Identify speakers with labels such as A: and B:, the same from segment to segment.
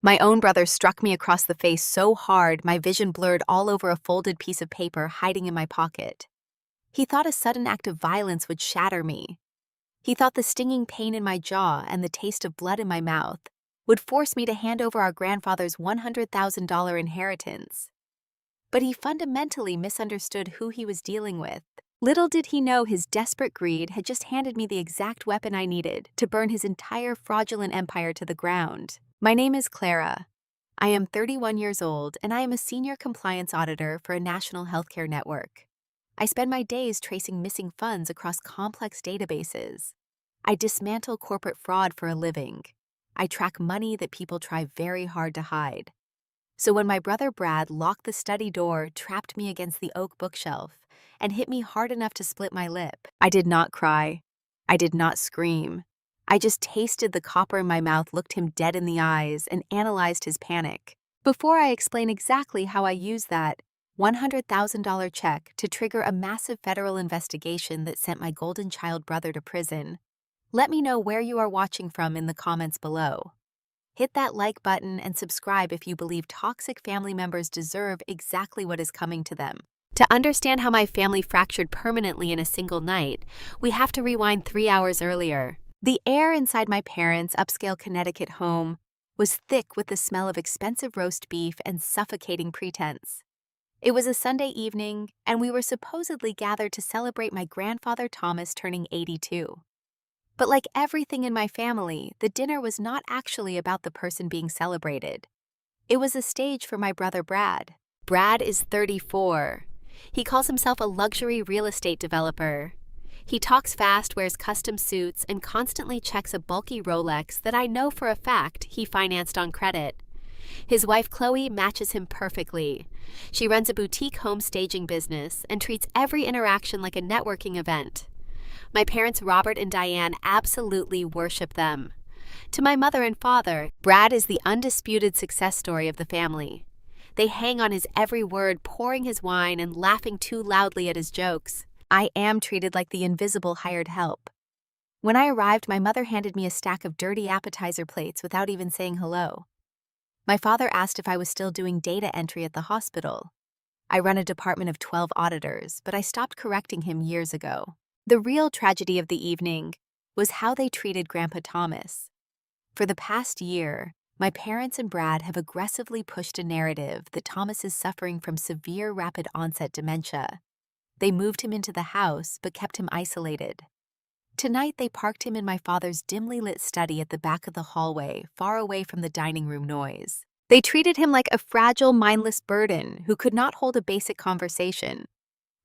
A: My own brother struck me across the face so hard my vision blurred all over a folded piece of paper hiding in my pocket. He thought a sudden act of violence would shatter me. He thought the stinging pain in my jaw and the taste of blood in my mouth would force me to hand over our grandfather's $100,000 inheritance. But he fundamentally misunderstood who he was dealing with. Little did he know his desperate greed had just handed me the exact weapon I needed to burn his entire fraudulent empire to the ground. My name is Clara. I am 31 years old and I am a senior compliance auditor for a national healthcare network. I spend my days tracing missing funds across complex databases. I dismantle corporate fraud for a living. I track money that people try very hard to hide. So when my brother Brad locked the study door, trapped me against the oak bookshelf, and hit me hard enough to split my lip, I did not cry. I did not scream. I just tasted the copper in my mouth, looked him dead in the eyes, and analyzed his panic. Before I explain exactly how I used that $100,000 check to trigger a massive federal investigation that sent my golden child brother to prison, let me know where you are watching from in the comments below. Hit that like button and subscribe if you believe toxic family members deserve exactly what is coming to them. To understand how my family fractured permanently in a single night, we have to rewind 3 hours earlier. The air inside my parents' upscale Connecticut home was thick with the smell of expensive roast beef and suffocating pretense. It was a Sunday evening, and we were supposedly gathered to celebrate my grandfather Thomas turning 82. But like everything in my family, the dinner was not actually about the person being celebrated. It was a stage for my brother Brad. Brad is 34. He calls himself a luxury real estate developer. He talks fast, wears custom suits, and constantly checks a bulky Rolex that I know for a fact he financed on credit. His wife Chloe matches him perfectly. She runs a boutique home staging business and treats every interaction like a networking event. My parents Robert and Diane absolutely worship them. To my mother and father, Brad is the undisputed success story of the family. They hang on his every word, pouring his wine and laughing too loudly at his jokes. I am treated like the invisible hired help. When I arrived, my mother handed me a stack of dirty appetizer plates without even saying hello. My father asked if I was still doing data entry at the hospital. I run a department of 12 auditors, but I stopped correcting him years ago. The real tragedy of the evening was how they treated Grandpa Thomas. For the past year, my parents and Brad have aggressively pushed a narrative that Thomas is suffering from severe rapid onset dementia. They moved him into the house but kept him isolated. Tonight they parked him in my father's dimly lit study at the back of the hallway, far away from the dining room noise. They treated him like a fragile, mindless burden who could not hold a basic conversation.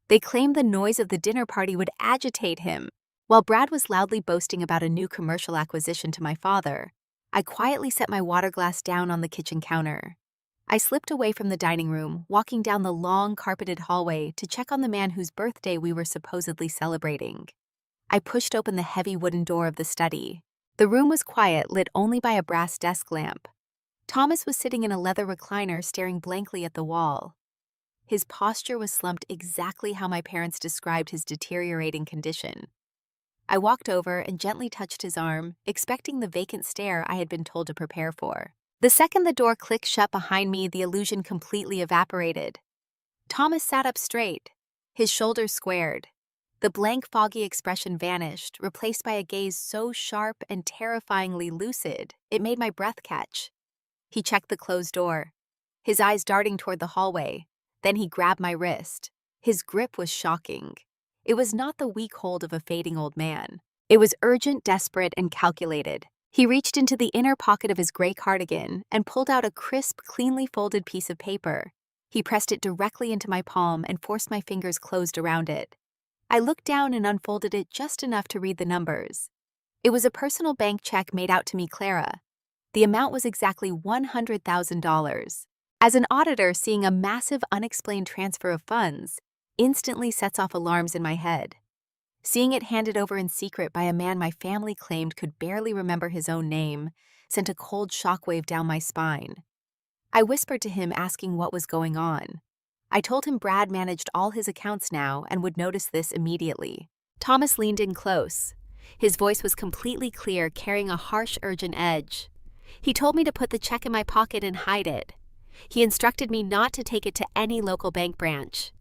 A: They claimed the noise of the dinner party would agitate him. While Brad was loudly boasting about a new commercial acquisition to my father, I quietly set my water glass down on the kitchen counter. I slipped away from the dining room, walking down the long, carpeted hallway to check on the man whose birthday we were supposedly celebrating. I pushed open the heavy wooden door of the study. The room was quiet, lit only by a brass desk lamp. Thomas was sitting in a leather recliner, staring blankly at the wall. His posture was slumped exactly how my parents described his deteriorating condition. I walked over and gently touched his arm, expecting the vacant stare I had been told to prepare for. The second the door clicked shut behind me, the illusion completely evaporated. Thomas sat up straight, his shoulders squared. The blank, foggy expression vanished, replaced by a gaze so sharp and terrifyingly lucid, it made my breath catch. He checked the closed door, his eyes darting toward the hallway. Then he grabbed my wrist. His grip was shocking. It was not the weak hold of a fading old man. It was urgent, desperate, and calculated. He reached into the inner pocket of his gray cardigan and pulled out a crisp, cleanly folded piece of paper. He pressed it directly into my palm and forced my fingers closed around it. I looked down and unfolded it just enough to read the numbers. It was a personal bank check made out to me, Clara. The amount was exactly $100,000. As an auditor, seeing a massive unexplained transfer of funds instantly sets off alarms in my head. Seeing it handed over in secret by a man my family claimed could barely remember his own name sent a cold shockwave down my spine. I whispered to him, asking what was going on. I told him Brad managed all his accounts now and would notice this immediately. Thomas leaned in close. His voice was completely clear, carrying a harsh, urgent edge. He told me to put the check in my pocket and hide it. He instructed me not to take it to any local bank branch.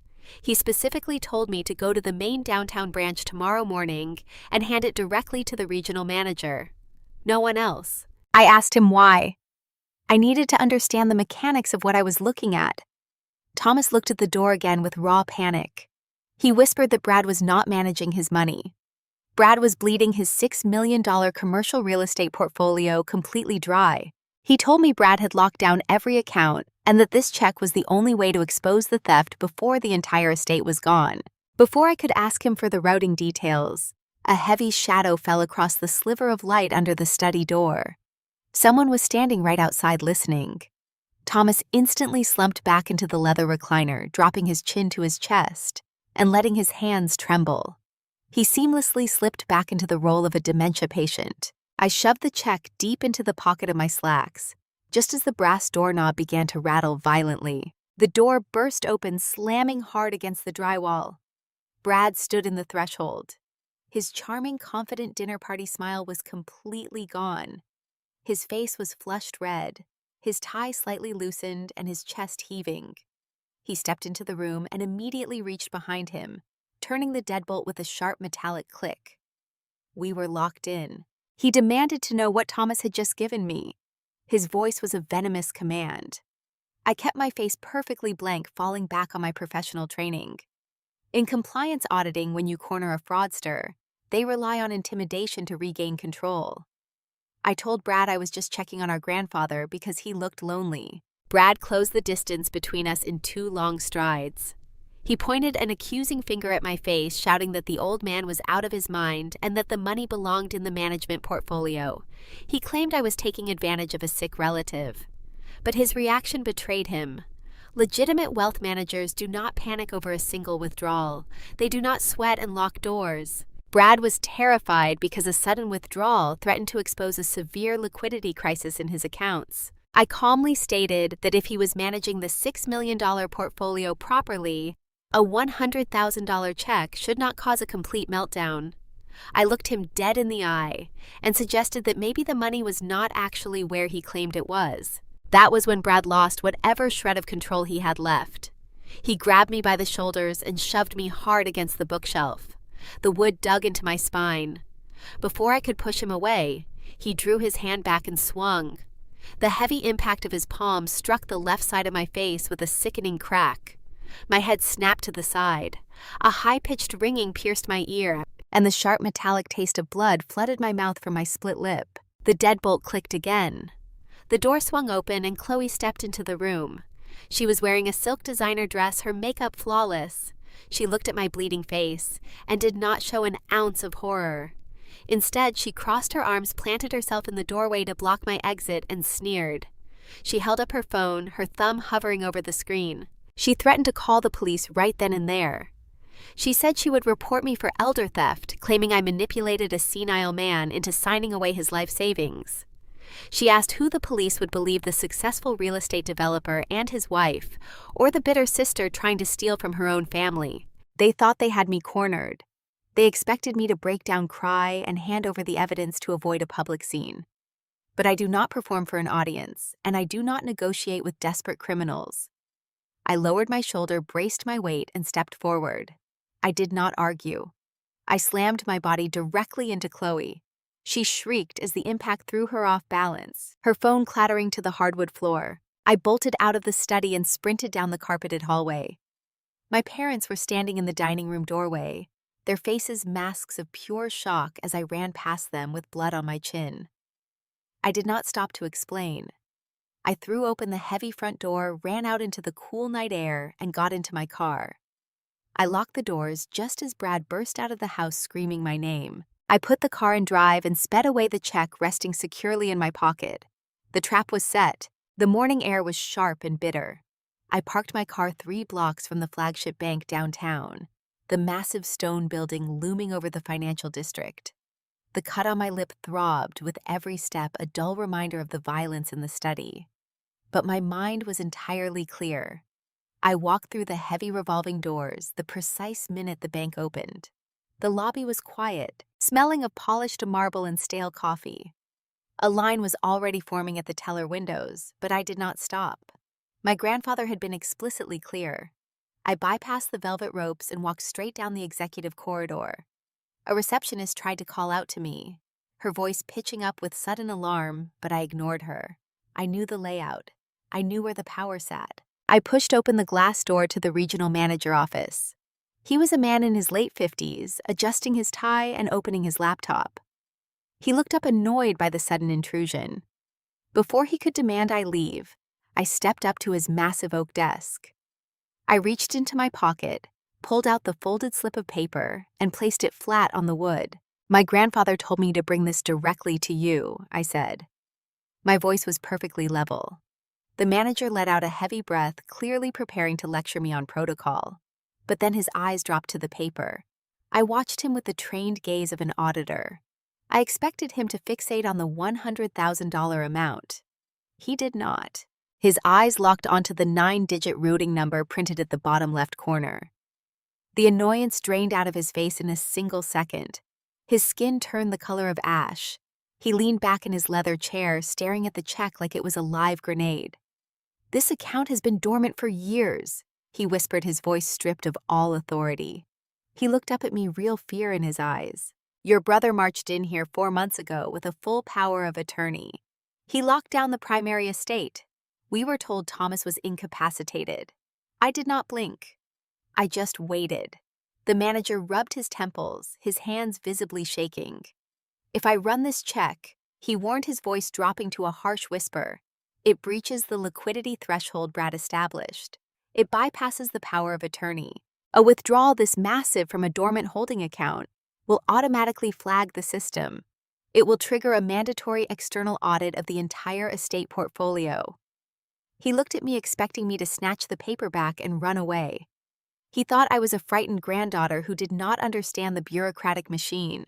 A: He specifically told me to go to the main downtown branch tomorrow morning and hand it directly to the regional manager. No one else. I asked him why. I needed to understand the mechanics of what I was looking at. Thomas looked at the door again with raw panic. He whispered that Brad was not managing his money. Brad was bleeding his $6 million commercial real estate portfolio completely dry. He told me Brad had locked down every account and that this check was the only way to expose the theft before the entire estate was gone. Before I could ask him for the routing details, a heavy shadow fell across the sliver of light under the study door. Someone was standing right outside listening. Thomas instantly slumped back into the leather recliner, dropping his chin to his chest and letting his hands tremble. He seamlessly slipped back into the role of a dementia patient. I shoved the check deep into the pocket of my slacks, just as the brass doorknob began to rattle violently. The door burst open, slamming hard against the drywall. Brad stood in the threshold. His charming, confident dinner party smile was completely gone. His face was flushed red, his tie slightly loosened, and his chest heaving. He stepped into the room and immediately reached behind him, turning the deadbolt with a sharp metallic click. We were locked in. He demanded to know what Thomas had just given me. His voice was a venomous command. I kept my face perfectly blank, falling back on my professional training. In compliance auditing, when you corner a fraudster, they rely on intimidation to regain control. I told Brad I was just checking on our grandfather because he looked lonely. Brad closed the distance between us in 2 long strides. He pointed an accusing finger at my face, shouting that the old man was out of his mind and that the money belonged in the management portfolio. He claimed I was taking advantage of a sick relative. But his reaction betrayed him. Legitimate wealth managers do not panic over a single withdrawal. They do not sweat and lock doors. Brad was terrified because a sudden withdrawal threatened to expose a severe liquidity crisis in his accounts. I calmly stated that if he was managing the $6 million portfolio properly, a $100,000 check should not cause a complete meltdown. I looked him dead in the eye and suggested that maybe the money was not actually where he claimed it was. That was when Brad lost whatever shred of control he had left. He grabbed me by the shoulders and shoved me hard against the bookshelf. The wood dug into my spine. Before I could push him away, he drew his hand back and swung. The heavy impact of his palm struck the left side of my face with a sickening crack. My head snapped to the side. A high-pitched ringing pierced my ear, and the sharp metallic taste of blood flooded my mouth from my split lip. The deadbolt clicked again. The door swung open and Chloe stepped into the room. She was wearing a silk designer dress, her makeup flawless. She looked at my bleeding face and did not show an ounce of horror. Instead, she crossed her arms, planted herself in the doorway to block my exit, and sneered. She held up her phone, her thumb hovering over the screen. She threatened to call the police right then and there. She said she would report me for elder theft, claiming I manipulated a senile man into signing away his life savings. She asked who the police would believe, the successful real estate developer and his wife, or the bitter sister trying to steal from her own family. They thought they had me cornered. They expected me to break down, cry, and hand over the evidence to avoid a public scene. But I do not perform for an audience, and I do not negotiate with desperate criminals. I lowered my shoulder, braced my weight, and stepped forward. I did not argue. I slammed my body directly into Chloe. She shrieked as the impact threw her off balance, her phone clattering to the hardwood floor. I bolted out of the study and sprinted down the carpeted hallway. My parents were standing in the dining room doorway, their faces masks of pure shock as I ran past them with blood on my chin. I did not stop to explain. I threw open the heavy front door, ran out into the cool night air, and got into my car. I locked the doors just as Brad burst out of the house screaming my name. I put the car in drive and sped away, the check resting securely in my pocket. The trap was set. The morning air was sharp and bitter. I parked my car 3 blocks from the flagship bank downtown, the massive stone building looming over the financial district. The cut on my lip throbbed with every step, a dull reminder of the violence in the study. But my mind was entirely clear. I walked through the heavy revolving doors the precise minute the bank opened. The lobby was quiet, smelling of polished marble and stale coffee. A line was already forming at the teller windows, but I did not stop. My grandfather had been explicitly clear. I bypassed the velvet ropes and walked straight down the executive corridor. A receptionist tried to call out to me, her voice pitching up with sudden alarm, but I ignored her. I knew the layout. I knew where the power sat. I pushed open the glass door to the regional manager office. He was a man in his late 50s, adjusting his tie and opening his laptop. He looked up annoyed by the sudden intrusion. Before he could demand I leave, I stepped up to his massive oak desk. I reached into my pocket, pulled out the folded slip of paper, and placed it flat on the wood. "My grandfather told me to bring this directly to you," I said. My voice was perfectly level. The manager let out a heavy breath, clearly preparing to lecture me on protocol. But then his eyes dropped to the paper. I watched him with the trained gaze of an auditor. I expected him to fixate on the $100,000 amount. He did not. His eyes locked onto the 9-digit routing number printed at the bottom left corner. The annoyance drained out of his face in a single second. His skin turned the color of ash. He leaned back in his leather chair, staring at the check like it was a live grenade. "This account has been dormant for years," he whispered, his voice stripped of all authority. He looked up at me, real fear in his eyes. "Your brother marched in here 4 months ago with a full power of attorney. He locked down the primary estate. We were told Thomas was incapacitated." I did not blink. I just waited. The manager rubbed his temples, his hands visibly shaking. "If I run this check," he warned, his voice dropping to a harsh whisper, "it breaches the liquidity threshold Brad established. It bypasses the power of attorney. A withdrawal this massive from a dormant holding account will automatically flag the system. It will trigger a mandatory external audit of the entire estate portfolio." He looked at me, expecting me to snatch the paper back and run away. He thought I was a frightened granddaughter who did not understand the bureaucratic machine.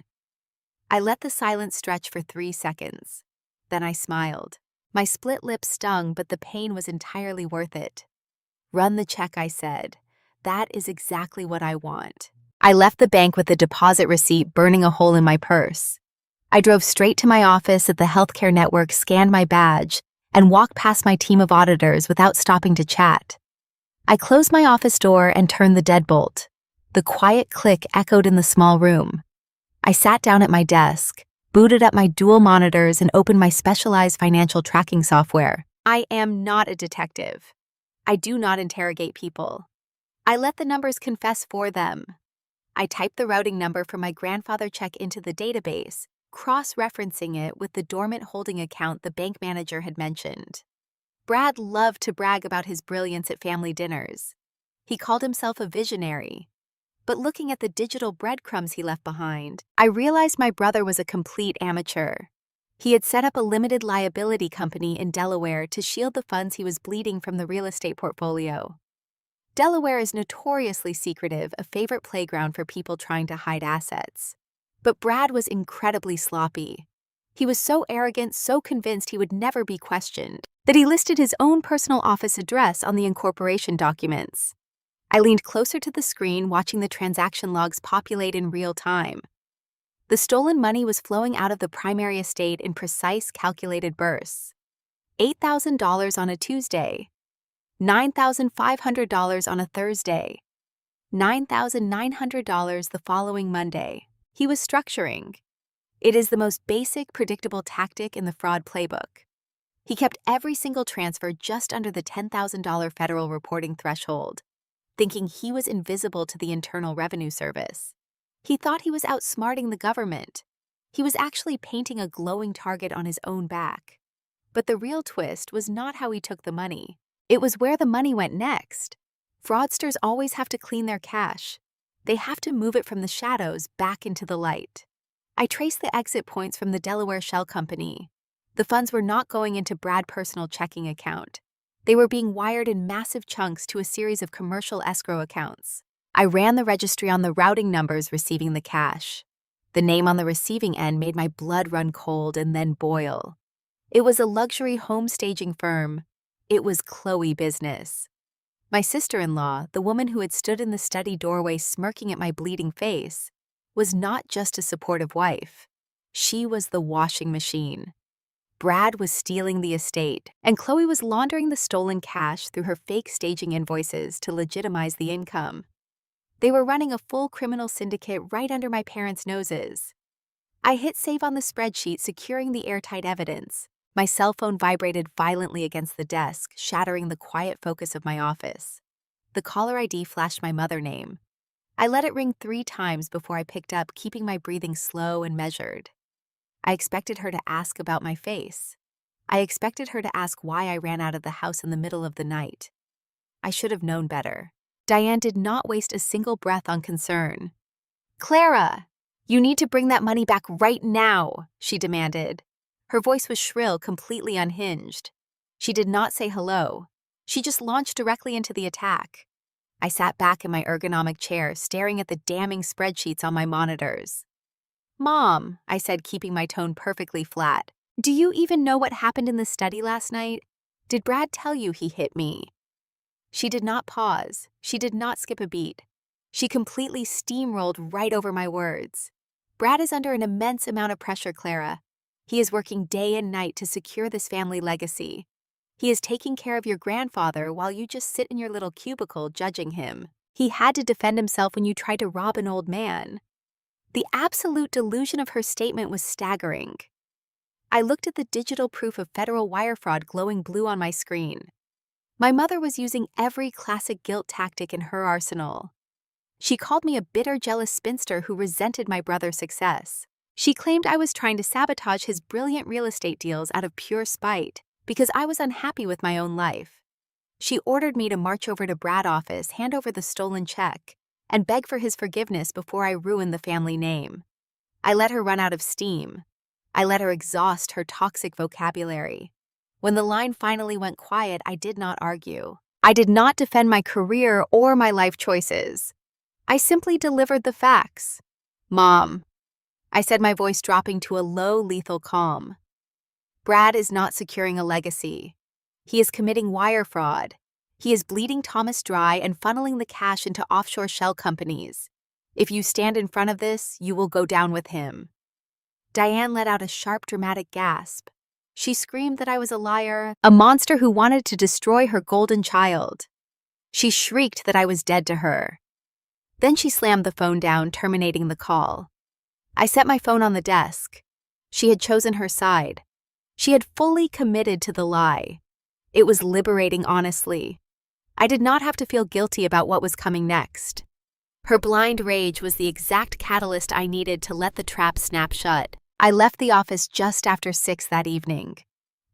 A: I let the silence stretch for 3 seconds. Then I smiled. My split lips stung, but the pain was entirely worth it. "Run the check," I said. "That is exactly what I want." I left the bank with the deposit receipt burning a hole in my purse. I drove straight to my office at the healthcare network, scanned my badge, and walked past my team of auditors without stopping to chat. I closed my office door and turned the deadbolt. The quiet click echoed in the small room. I sat down at my desk, booted up my dual monitors, and opened my specialized financial tracking software. I am not a detective. I do not interrogate people. I let the numbers confess for them. I typed the routing number for my grandfather check into the database, cross-referencing it with the dormant holding account the bank manager had mentioned. Brad loved to brag about his brilliance at family dinners. He called himself a visionary. But looking at the digital breadcrumbs he left behind, I realized my brother was a complete amateur. He had set up a limited liability company in Delaware to shield the funds he was bleeding from the real estate portfolio. Delaware is notoriously secretive, a favorite playground for people trying to hide assets. But Brad was incredibly sloppy. He was so arrogant, so convinced he would never be questioned, that he listed his own personal office address on the incorporation documents. I leaned closer to the screen, watching the transaction logs populate in real time. The stolen money was flowing out of the primary estate in precise, calculated bursts. $8,000 on a Tuesday, $9,500 on a Thursday, $9,900 the following Monday. He was structuring. It is the most basic, predictable tactic in the fraud playbook. He kept every single transfer just under the $10,000 federal reporting threshold, thinking he was invisible to the Internal Revenue Service. He thought he was outsmarting the government. He was actually painting a glowing target on his own back. But the real twist was not how he took the money. It was where the money went next. Fraudsters always have to clean their cash. They have to move it from the shadows back into the light. I traced the exit points from the Delaware Shell Company. The funds were not going into Brad's personal checking account. They were being wired in massive chunks to a series of commercial escrow accounts. I ran the registry on the routing numbers receiving the cash. The name on the receiving end made my blood run cold and then boil. It was a luxury home staging firm. It was Chloe Business. My sister-in-law, the woman who had stood in the study doorway smirking at my bleeding face, was not just a supportive wife. She was the washing machine. Brad was stealing the estate, and Chloe was laundering the stolen cash through her fake staging invoices to legitimize the income. They were running a full criminal syndicate right under my parents' noses. I hit save on the spreadsheet, securing the airtight evidence. My cell phone vibrated violently against the desk, shattering the quiet focus of my office. The caller ID flashed my mother name. I let it ring 3 times before I picked up, keeping my breathing slow and measured. I expected her to ask about my face. I expected her to ask why I ran out of the house in the middle of the night. I should have known better. Diane did not waste a single breath on concern. "Clara, you need to bring that money back right now," she demanded. Her voice was shrill, completely unhinged. She did not say hello. She just launched directly into the attack. I sat back in my ergonomic chair, staring at the damning spreadsheets on my monitors. "Mom," I said, keeping my tone perfectly flat, "do you even know what happened in the study last night? Did Brad tell you he hit me?" She did not pause. She did not skip a beat. She completely steamrolled right over my words. "Brad is under an immense amount of pressure, Clara. He is working day and night to secure this family legacy. He is taking care of your grandfather while you just sit in your little cubicle judging him. He had to defend himself when you tried to rob an old man." The absolute delusion of her statement was staggering. I looked at the digital proof of federal wire fraud glowing blue on my screen. My mother was using every classic guilt tactic in her arsenal. She called me a bitter, jealous spinster who resented my brother's success. She claimed I was trying to sabotage his brilliant real estate deals out of pure spite because I was unhappy with my own life. She ordered me to march over to Brad's office, hand over the stolen check, and beg for his forgiveness before I ruined the family name. I let her run out of steam. I let her exhaust her toxic vocabulary. When the line finally went quiet, I did not argue. I did not defend my career or my life choices. I simply delivered the facts. "Mom," I said, my voice dropping to a low, lethal calm, "Brad is not securing a legacy. He is committing wire fraud. He is bleeding Thomas dry and funneling the cash into offshore shell companies. If you stand in front of this, you will go down with him." Diane let out a sharp, dramatic gasp. She screamed that I was a liar, a monster who wanted to destroy her golden child. She shrieked that I was dead to her. Then she slammed the phone down, terminating the call. I set my phone on the desk. She had chosen her side. She had fully committed to the lie. It was liberating, honestly. I did not have to feel guilty about what was coming next. Her blind rage was the exact catalyst I needed to let the trap snap shut. I left the office just after 6 that evening.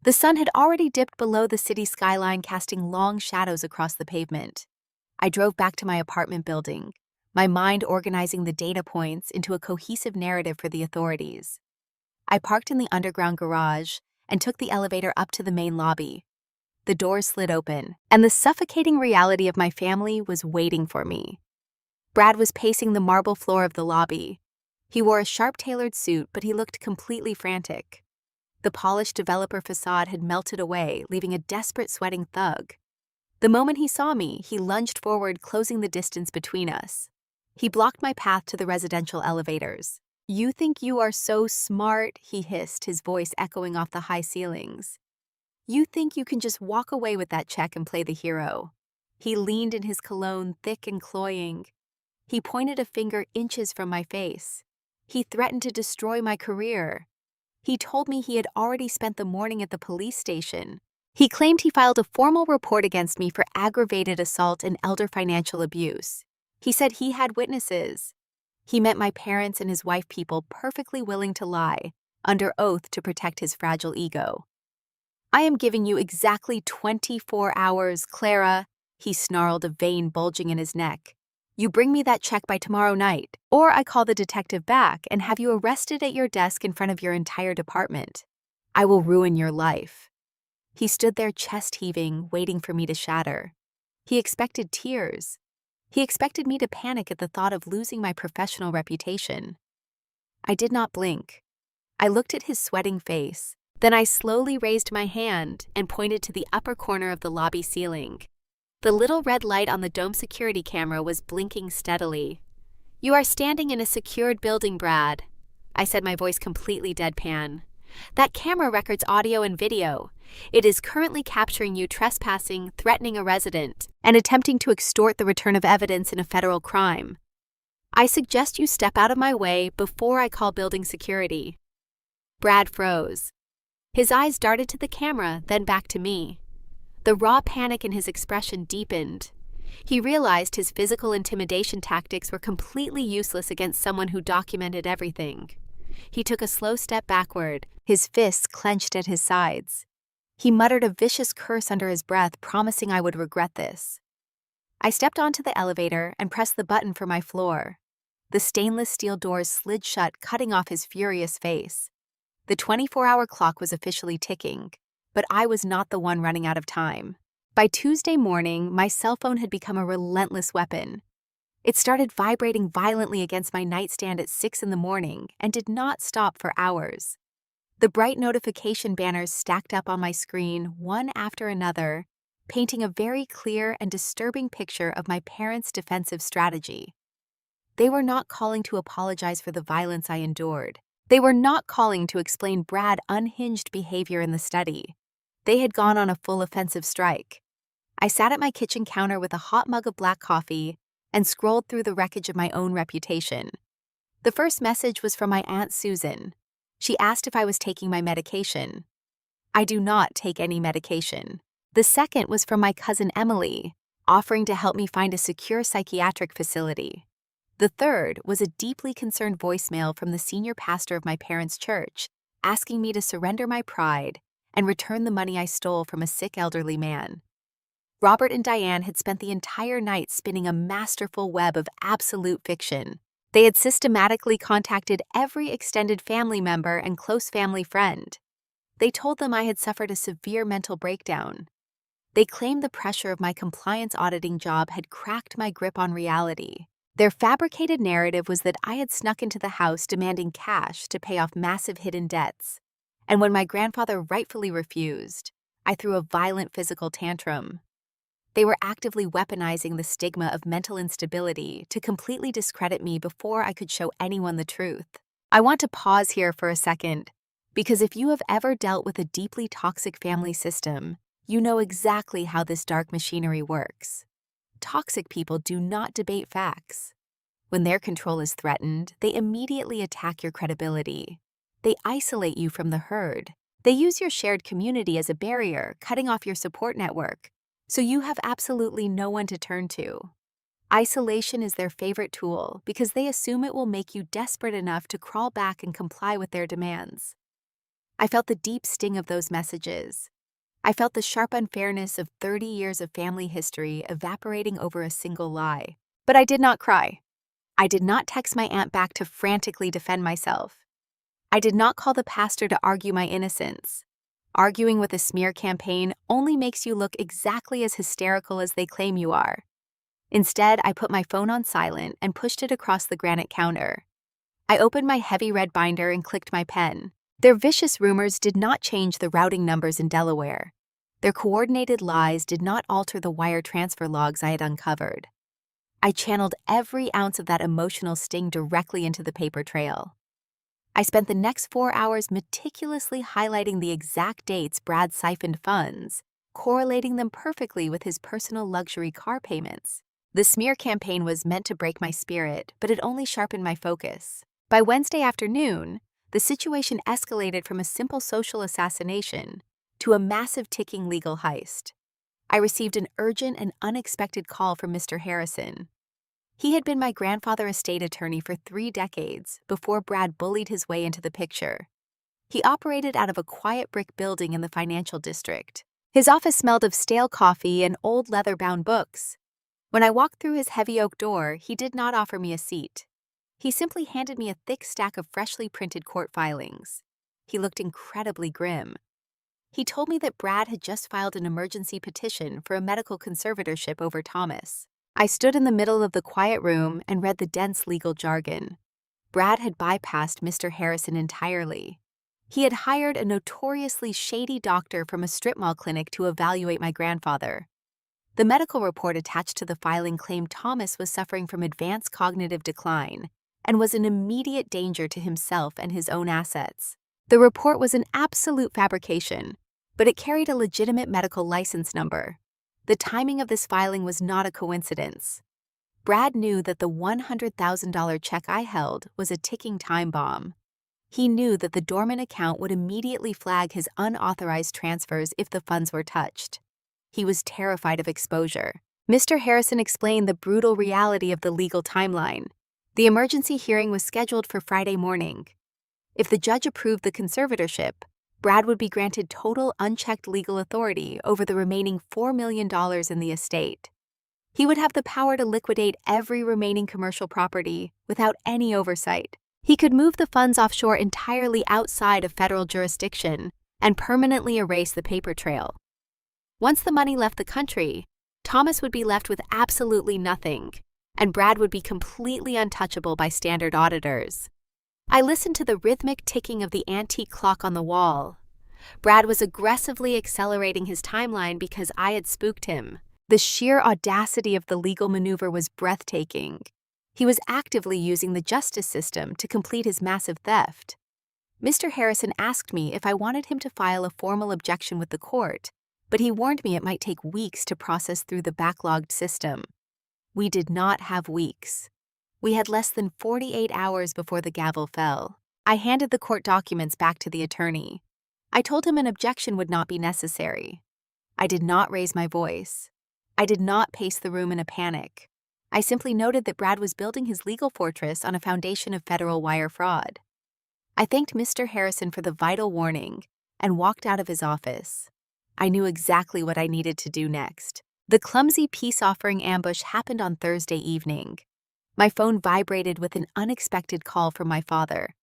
A: The sun had already dipped below the city skyline, casting long shadows across the pavement. I drove back to my apartment building, my mind organizing the data points into a cohesive narrative for the authorities. I parked in the underground garage and took the elevator up to the main lobby. The doors slid open, and the suffocating reality of my family was waiting for me. Brad was pacing the marble floor of the lobby. He wore a sharp-tailored suit, but he looked completely frantic. The polished developer facade had melted away, leaving a desperate, sweating thug. The moment he saw me, he lunged forward, closing the distance between us. He blocked my path to the residential elevators. "You think you are so smart," he hissed, his voice echoing off the high ceilings. "You think you can just walk away with that check and play the hero." He leaned in his cologne, thick and cloying. He pointed a finger inches from my face. He threatened to destroy my career. He told me he had already spent the morning at the police station. He claimed he filed a formal report against me for aggravated assault and elder financial abuse. He said he had witnesses. He met my parents and his wife, people perfectly willing to lie, under oath to protect his fragile ego. "I am giving you exactly 24 hours, Clara," he snarled, a vein bulging in his neck. "You bring me that check by tomorrow night, or I call the detective back and have you arrested at your desk in front of your entire department. I will ruin your life." He stood there, chest heaving, waiting for me to shatter. He expected tears. He expected me to panic at the thought of losing my professional reputation. I did not blink. I looked at his sweating face. Then I slowly raised my hand and pointed to the upper corner of the lobby ceiling. The little red light on the dome security camera was blinking steadily. "You are standing in a secured building, Brad," I said, my voice completely deadpan. That camera records audio and video. It is currently capturing you trespassing, threatening a resident, and attempting to extort the return of evidence in a federal crime. I suggest you step out of my way before I call building security." Brad froze. His eyes darted to the camera, then back to me. The raw panic in his expression deepened. He realized his physical intimidation tactics were completely useless against someone who documented everything. He took a slow step backward, his fists clenched at his sides. He muttered a vicious curse under his breath, promising I would regret this. I stepped onto the elevator and pressed the button for my floor. The stainless steel doors slid shut, cutting off his furious face. The 24-hour clock was officially ticking, but I was not the one running out of time. By Tuesday morning, my cell phone had become a relentless weapon. It started vibrating violently against my nightstand at 6 a.m. and did not stop for hours. The bright notification banners stacked up on my screen, one after another, painting a very clear and disturbing picture of my parents' defensive strategy. They were not calling to apologize for the violence I endured. They were not calling to explain Brad's unhinged behavior in the study. They had gone on a full offensive strike. I sat at my kitchen counter with a hot mug of black coffee and scrolled through the wreckage of my own reputation. The first message was from my Aunt Susan. She asked if I was taking my medication. I do not take any medication. The second was from my cousin Emily, offering to help me find a secure psychiatric facility. The third was a deeply concerned voicemail from the senior pastor of my parents' church, asking me to surrender my pride and return the money I stole from a sick elderly man. Robert and Diane had spent the entire night spinning a masterful web of absolute fiction. They had systematically contacted every extended family member and close family friend. They told them I had suffered a severe mental breakdown. They claimed the pressure of my compliance auditing job had cracked my grip on reality. Their fabricated narrative was that I had snuck into the house demanding cash to pay off massive hidden debts. And when my grandfather rightfully refused, I threw a violent physical tantrum. They were actively weaponizing the stigma of mental instability to completely discredit me before I could show anyone the truth. I want to pause here for a second, because if you have ever dealt with a deeply toxic family system, you know exactly how this dark machinery works. Toxic people do not debate facts. When their control is threatened, they immediately attack your credibility. They isolate you from the herd. They use your shared community as a barrier, cutting off your support network, so you have absolutely no one to turn to. Isolation is their favorite tool because they assume it will make you desperate enough to crawl back and comply with their demands. I felt the deep sting of those messages. I felt the sharp unfairness of 30 years of family history evaporating over a single lie. But I did not cry. I did not text my aunt back to frantically defend myself. I did not call the pastor to argue my innocence. Arguing with a smear campaign only makes you look exactly as hysterical as they claim you are. Instead, I put my phone on silent and pushed it across the granite counter. I opened my heavy red binder and clicked my pen. Their vicious rumors did not change the routing numbers in Delaware. Their coordinated lies did not alter the wire transfer logs I had uncovered. I channeled every ounce of that emotional sting directly into the paper trail. I spent the next 4 hours meticulously highlighting the exact dates Brad siphoned funds, correlating them perfectly with his personal luxury car payments. The smear campaign was meant to break my spirit, but it only sharpened my focus. By Wednesday afternoon, the situation escalated from a simple social assassination to a massive ticking legal heist. I received an urgent and unexpected call from Mr. Harrison. He had been my grandfather's estate attorney for 3 decades before Brad bullied his way into the picture. He operated out of a quiet brick building in the financial district. His office smelled of stale coffee and old leather-bound books. When I walked through his heavy oak door, he did not offer me a seat. He simply handed me a thick stack of freshly printed court filings. He looked incredibly grim. He told me that Brad had just filed an emergency petition for a medical conservatorship over Thomas. I stood in the middle of the quiet room and read the dense legal jargon. Brad had bypassed Mr. Harrison entirely. He had hired a notoriously shady doctor from a strip mall clinic to evaluate my grandfather. The medical report attached to the filing claimed Thomas was suffering from advanced cognitive decline and was an immediate danger to himself and his own assets. The report was an absolute fabrication, but it carried a legitimate medical license number. The timing of this filing was not a coincidence. Brad knew that the $100,000 check I held was a ticking time bomb. He knew that the dormant account would immediately flag his unauthorized transfers if the funds were touched. He was terrified of exposure. Mr. Harrison explained the brutal reality of the legal timeline. The emergency hearing was scheduled for Friday morning. If the judge approved the conservatorship, Brad would be granted total unchecked legal authority over the remaining $4 million in the estate. He would have the power to liquidate every remaining commercial property without any oversight. He could move the funds offshore entirely outside of federal jurisdiction and permanently erase the paper trail. Once the money left the country, Thomas would be left with absolutely nothing, and Brad would be completely untouchable by standard auditors. I listened to the rhythmic ticking of the antique clock on the wall. Brad was aggressively accelerating his timeline because I had spooked him. The sheer audacity of the legal maneuver was breathtaking. He was actively using the justice system to complete his massive theft. Mr. Harrison asked me if I wanted him to file a formal objection with the court, but he warned me it might take weeks to process through the backlogged system. We did not have weeks. We had less than 48 hours before the gavel fell. I handed the court documents back to the attorney. I told him an objection would not be necessary. I did not raise my voice. I did not pace the room in a panic. I simply noted that Brad was building his legal fortress on a foundation of federal wire fraud. I thanked Mr. Harrison for the vital warning and walked out of his office. I knew exactly what I needed to do next. The clumsy peace offering ambush happened on Thursday evening. My phone vibrated with an unexpected call from my father.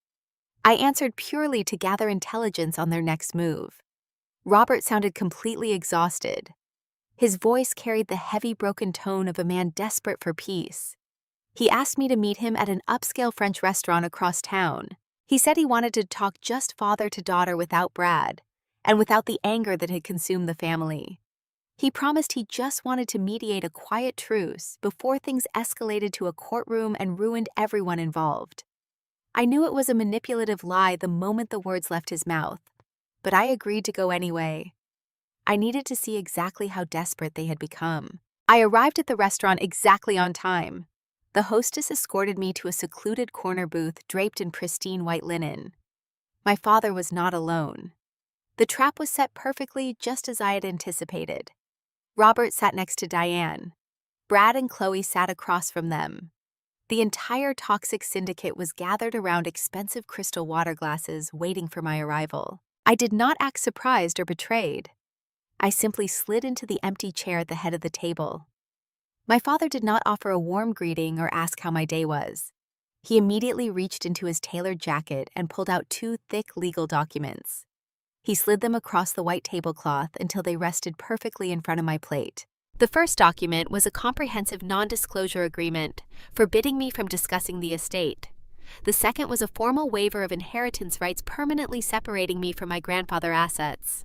A: I answered purely to gather intelligence on their next move. Robert sounded completely exhausted. His voice carried the heavy, broken tone of a man desperate for peace. He asked me to meet him at an upscale French restaurant across town. He said he wanted to talk just father to daughter without Brad, and without the anger that had consumed the family. He promised he just wanted to mediate a quiet truce before things escalated to a courtroom and ruined everyone involved. I knew it was a manipulative lie the moment the words left his mouth, but I agreed to go anyway. I needed to see exactly how desperate they had become. I arrived at the restaurant exactly on time. The hostess escorted me to a secluded corner booth draped in pristine white linen. My father was not alone. The trap was set perfectly just as I had anticipated. Robert sat next to Diane. Brad and Chloe sat across from them. The entire toxic syndicate was gathered around expensive crystal water glasses waiting for my arrival. I did not act surprised or betrayed. I simply slid into the empty chair at the head of the table. My father did not offer a warm greeting or ask how my day was. He immediately reached into his tailored jacket and pulled out 2 thick legal documents. He slid them across the white tablecloth until they rested perfectly in front of my plate. The first document was a comprehensive non-disclosure agreement forbidding me from discussing the estate. The second was a formal waiver of inheritance rights permanently separating me from my grandfather's assets.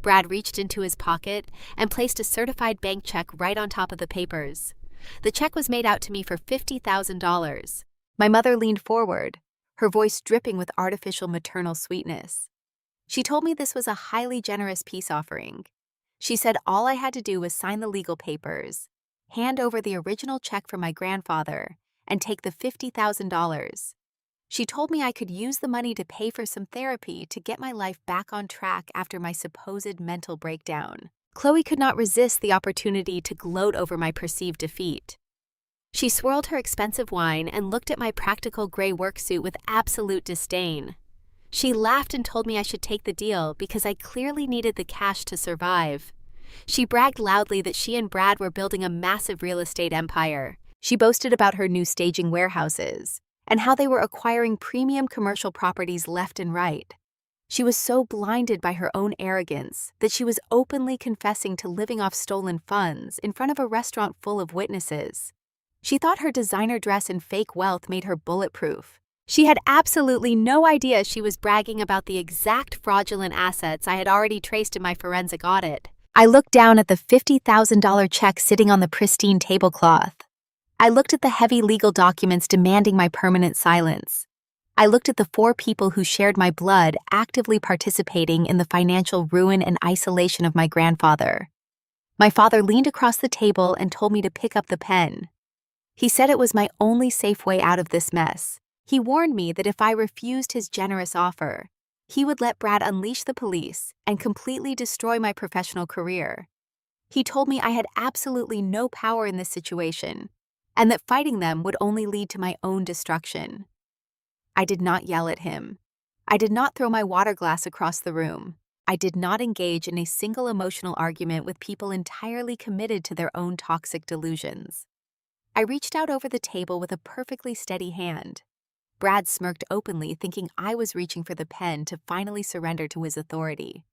A: Brad reached into his pocket and placed a certified bank check right on top of the papers. The check was made out to me for $50,000. My mother leaned forward, her voice dripping with artificial maternal sweetness. She told me this was a highly generous peace offering. She said all I had to do was sign the legal papers, hand over the original check from my grandfather, and take the $50,000. She told me I could use the money to pay for some therapy to get my life back on track after my supposed mental breakdown. Chloe could not resist the opportunity to gloat over my perceived defeat. She swirled her expensive wine and looked at my practical gray worksuit with absolute disdain. She laughed and told me I should take the deal because I clearly needed the cash to survive. She bragged loudly that she and Brad were building a massive real estate empire. She boasted about her new staging warehouses and how they were acquiring premium commercial properties left and right. She was so blinded by her own arrogance that she was openly confessing to living off stolen funds in front of a restaurant full of witnesses. She thought her designer dress and fake wealth made her bulletproof. She had absolutely no idea she was bragging about the exact fraudulent assets I had already traced in my forensic audit. I looked down at the $50,000 check sitting on the pristine tablecloth. I looked at the heavy legal documents demanding my permanent silence. I looked at the 4 people who shared my blood, actively participating in the financial ruin and isolation of my grandfather. My father leaned across the table and told me to pick up the pen. He said it was my only safe way out of this mess. He warned me that if I refused his generous offer, he would let Brad unleash the police and completely destroy my professional career. He told me I had absolutely no power in this situation, and that fighting them would only lead to my own destruction. I did not yell at him. I did not throw my water glass across the room. I did not engage in a single emotional argument with people entirely committed to their own toxic delusions. I reached out over the table with a perfectly steady hand. Brad smirked openly, thinking I was reaching for the pen to finally surrender to his authority.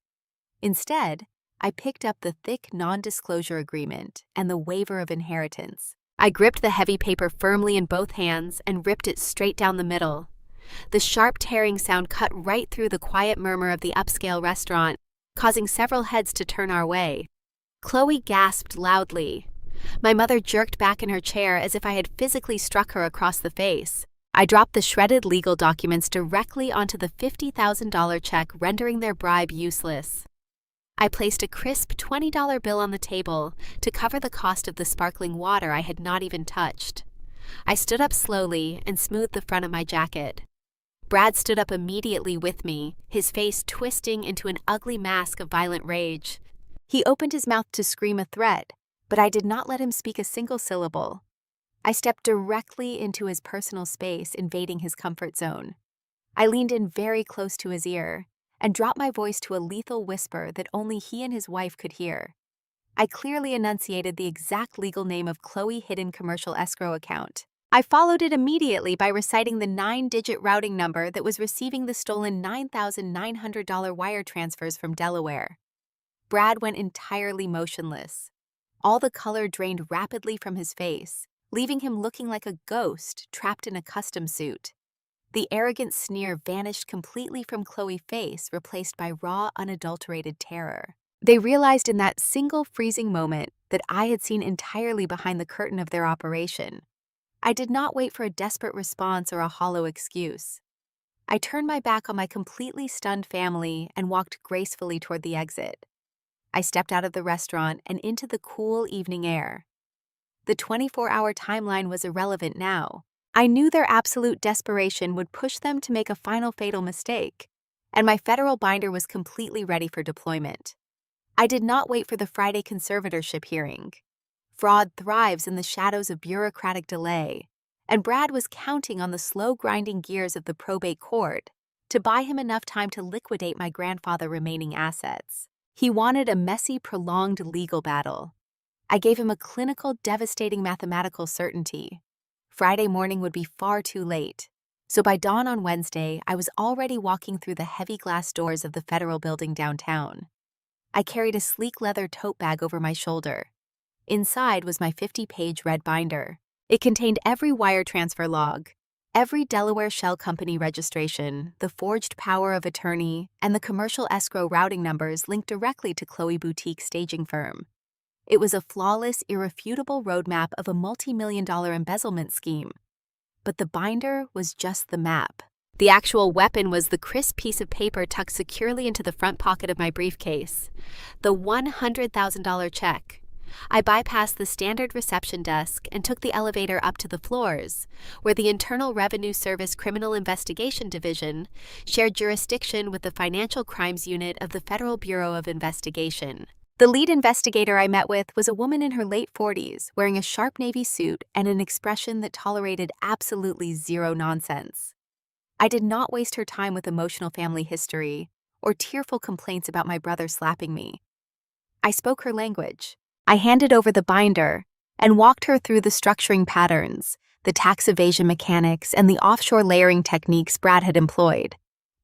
A: Instead, I picked up the thick non-disclosure agreement and the waiver of inheritance. I gripped the heavy paper firmly in both hands and ripped it straight down the middle. The sharp tearing sound cut right through the quiet murmur of the upscale restaurant, causing several heads to turn our way. Chloe gasped loudly. My mother jerked back in her chair as if I had physically struck her across the face. I dropped the shredded legal documents directly onto the $50,000 check, rendering their bribe useless. I placed a crisp $20 bill on the table to cover the cost of the sparkling water I had not even touched. I stood up slowly and smoothed the front of my jacket. Brad stood up immediately with me, his face twisting into an ugly mask of violent rage. He opened his mouth to scream a threat, but I did not let him speak a single syllable. I stepped directly into his personal space, invading his comfort zone. I leaned in very close to his ear and dropped my voice to a lethal whisper that only he and his wife could hear. I clearly enunciated the exact legal name of Chloe Hidden Commercial Escrow Account. I followed it immediately by reciting the 9-digit routing number that was receiving the stolen $9,900 wire transfers from Delaware. Brad went entirely motionless. All the color drained rapidly from his face, leaving him looking like a ghost trapped in a custom suit. The arrogant sneer vanished completely from Chloe's face, replaced by raw, unadulterated terror. They realized in that single freezing moment that I had seen entirely behind the curtain of their operation. I did not wait for a desperate response or a hollow excuse. I turned my back on my completely stunned family and walked gracefully toward the exit. I stepped out of the restaurant and into the cool evening air. The 24-hour timeline was irrelevant now. I knew their absolute desperation would push them to make a final fatal mistake, and my federal binder was completely ready for deployment. I did not wait for the Friday conservatorship hearing. Fraud thrives in the shadows of bureaucratic delay, and Brad was counting on the slow grinding gears of the probate court to buy him enough time to liquidate my grandfather's remaining assets. He wanted a messy, prolonged legal battle. I gave him a clinical, devastating mathematical certainty. Friday morning would be far too late, so by dawn on Wednesday, I was already walking through the heavy glass doors of the federal building downtown. I carried a sleek leather tote bag over my shoulder. Inside was my 50-page red binder. It contained every wire transfer log, every Delaware shell company registration, the forged power of attorney, and the commercial escrow routing numbers linked directly to Chloe Boutique staging firm. It was a flawless, irrefutable roadmap of a multi-million-dollar embezzlement scheme. But the binder was just the map. The actual weapon was the crisp piece of paper tucked securely into the front pocket of my briefcase. The $100,000 check. I bypassed the standard reception desk and took the elevator up to the floors, where the Internal Revenue Service Criminal Investigation Division shared jurisdiction with the Financial Crimes Unit of the Federal Bureau of Investigation. The lead investigator I met with was a woman in her late 40s, wearing a sharp navy suit and an expression that tolerated absolutely zero nonsense. I did not waste her time with emotional family history or tearful complaints about my brother slapping me. I spoke her language. I handed over the binder and walked her through the structuring patterns, the tax evasion mechanics, and the offshore layering techniques Brad had employed.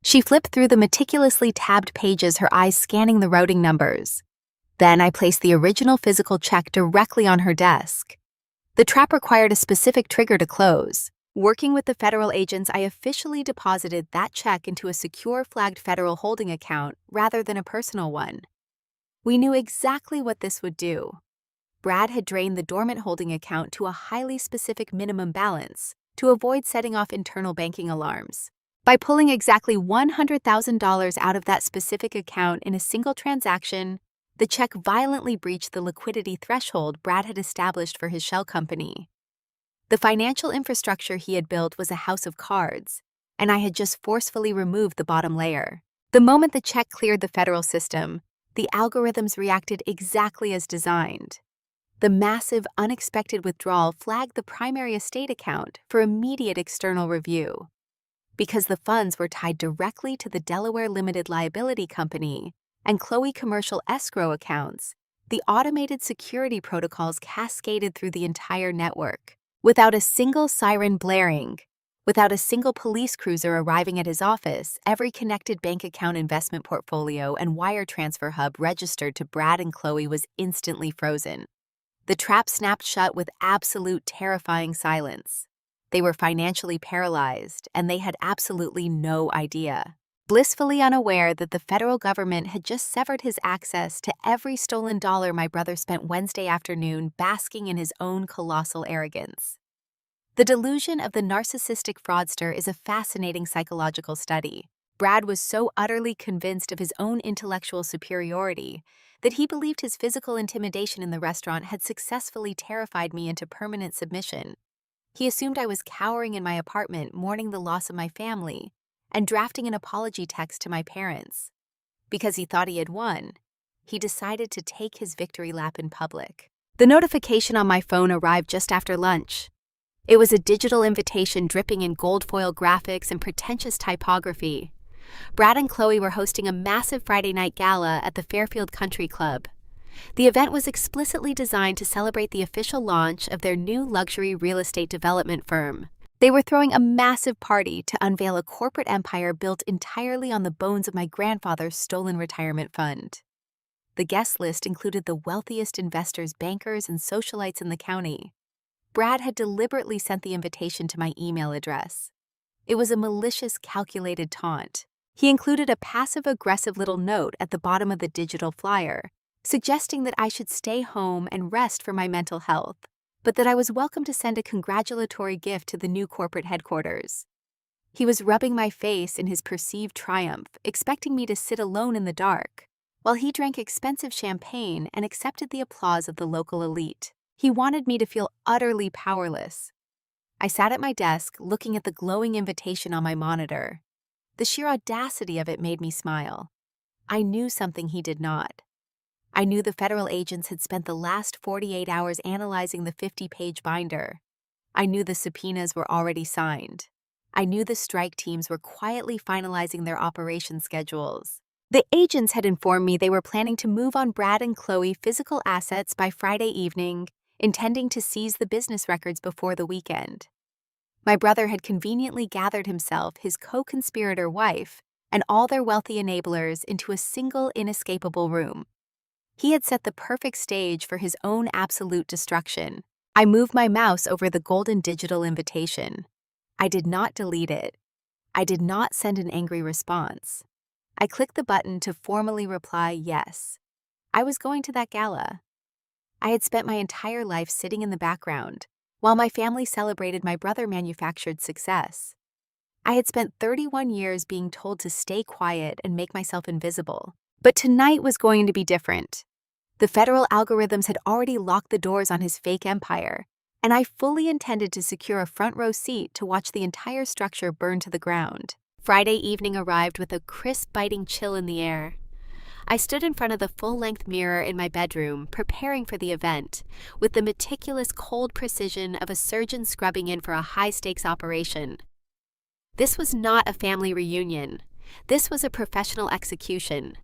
A: She flipped through the meticulously tabbed pages, her eyes scanning the routing numbers. Then I placed the original physical check directly on her desk. The trap required a specific trigger to close. Working with the federal agents, I officially deposited that check into a secure flagged federal holding account rather than a personal one. We knew exactly what this would do. Brad had drained the dormant holding account to a highly specific minimum balance to avoid setting off internal banking alarms. By pulling exactly $100,000 out of that specific account in a single transaction, the check violently breached the liquidity threshold Brad had established for his shell company. The financial infrastructure he had built was a house of cards, and I had just forcefully removed the bottom layer. The moment the check cleared the federal system, the algorithms reacted exactly as designed. The massive, unexpected withdrawal flagged the primary estate account for immediate external review. Because the funds were tied directly to the Delaware Limited Liability Company and Chloe commercial escrow accounts, the automated security protocols cascaded through the entire network. Without a single siren blaring, without a single police cruiser arriving at his office, every connected bank account, investment portfolio, and wire transfer hub registered to Brad and Chloe was instantly frozen. The trap snapped shut with absolute terrifying silence. They were financially paralyzed, and they had absolutely no idea. Blissfully unaware that the federal government had just severed his access to every stolen dollar, my brother spent Wednesday afternoon basking in his own colossal arrogance. The delusion of the narcissistic fraudster is a fascinating psychological study. Brad was so utterly convinced of his own intellectual superiority that he believed his physical intimidation in the restaurant had successfully terrified me into permanent submission. He assumed I was cowering in my apartment, mourning the loss of my family, and drafting an apology text to my parents. Because he thought he had won, he decided to take his victory lap in public. The notification on my phone arrived just after lunch. It was a digital invitation dripping in gold foil graphics and pretentious typography. Brad and Chloe were hosting a massive Friday night gala at the Fairfield Country Club. The event was explicitly designed to celebrate the official launch of their new luxury real estate development firm. They were throwing a massive party to unveil a corporate empire built entirely on the bones of my grandfather's stolen retirement fund. The guest list included the wealthiest investors, bankers, and socialites in the county. Brad had deliberately sent the invitation to my email address. It was a malicious, calculated taunt. He included a passive-aggressive little note at the bottom of the digital flyer, suggesting that I should stay home and rest for my mental health, but that I was welcome to send a congratulatory gift to the new corporate headquarters. He was rubbing my face in his perceived triumph, expecting me to sit alone in the dark, while he drank expensive champagne and accepted the applause of the local elite. He wanted me to feel utterly powerless. I sat at my desk, looking at the glowing invitation on my monitor. The sheer audacity of it made me smile. I knew something he did not. I knew the federal agents had spent the last 48 hours analyzing the 50-page binder. I knew the subpoenas were already signed. I knew the strike teams were quietly finalizing their operation schedules. The agents had informed me they were planning to move on Brad and Chloe physical assets by Friday evening, intending to seize the business records before the weekend. My brother had conveniently gathered himself, his co-conspirator wife, and all their wealthy enablers into a single inescapable room. He had set the perfect stage for his own absolute destruction. I moved my mouse over the golden digital invitation. I did not delete it. I did not send an angry response. I clicked the button to formally reply yes. I was going to that gala. I had spent my entire life sitting in the background, while my family celebrated my brother-manufactured success. I had spent 31 years being told to stay quiet and make myself invisible. But tonight was going to be different. The federal algorithms had already locked the doors on his fake empire, and I fully intended to secure a front-row seat to watch the entire structure burn to the ground. Friday evening arrived with a crisp, biting chill in the air. I stood in front of the full-length mirror in my bedroom, preparing for the event, with the meticulous, cold precision of a surgeon scrubbing in for a high-stakes operation. This was not a family reunion. This was a professional execution.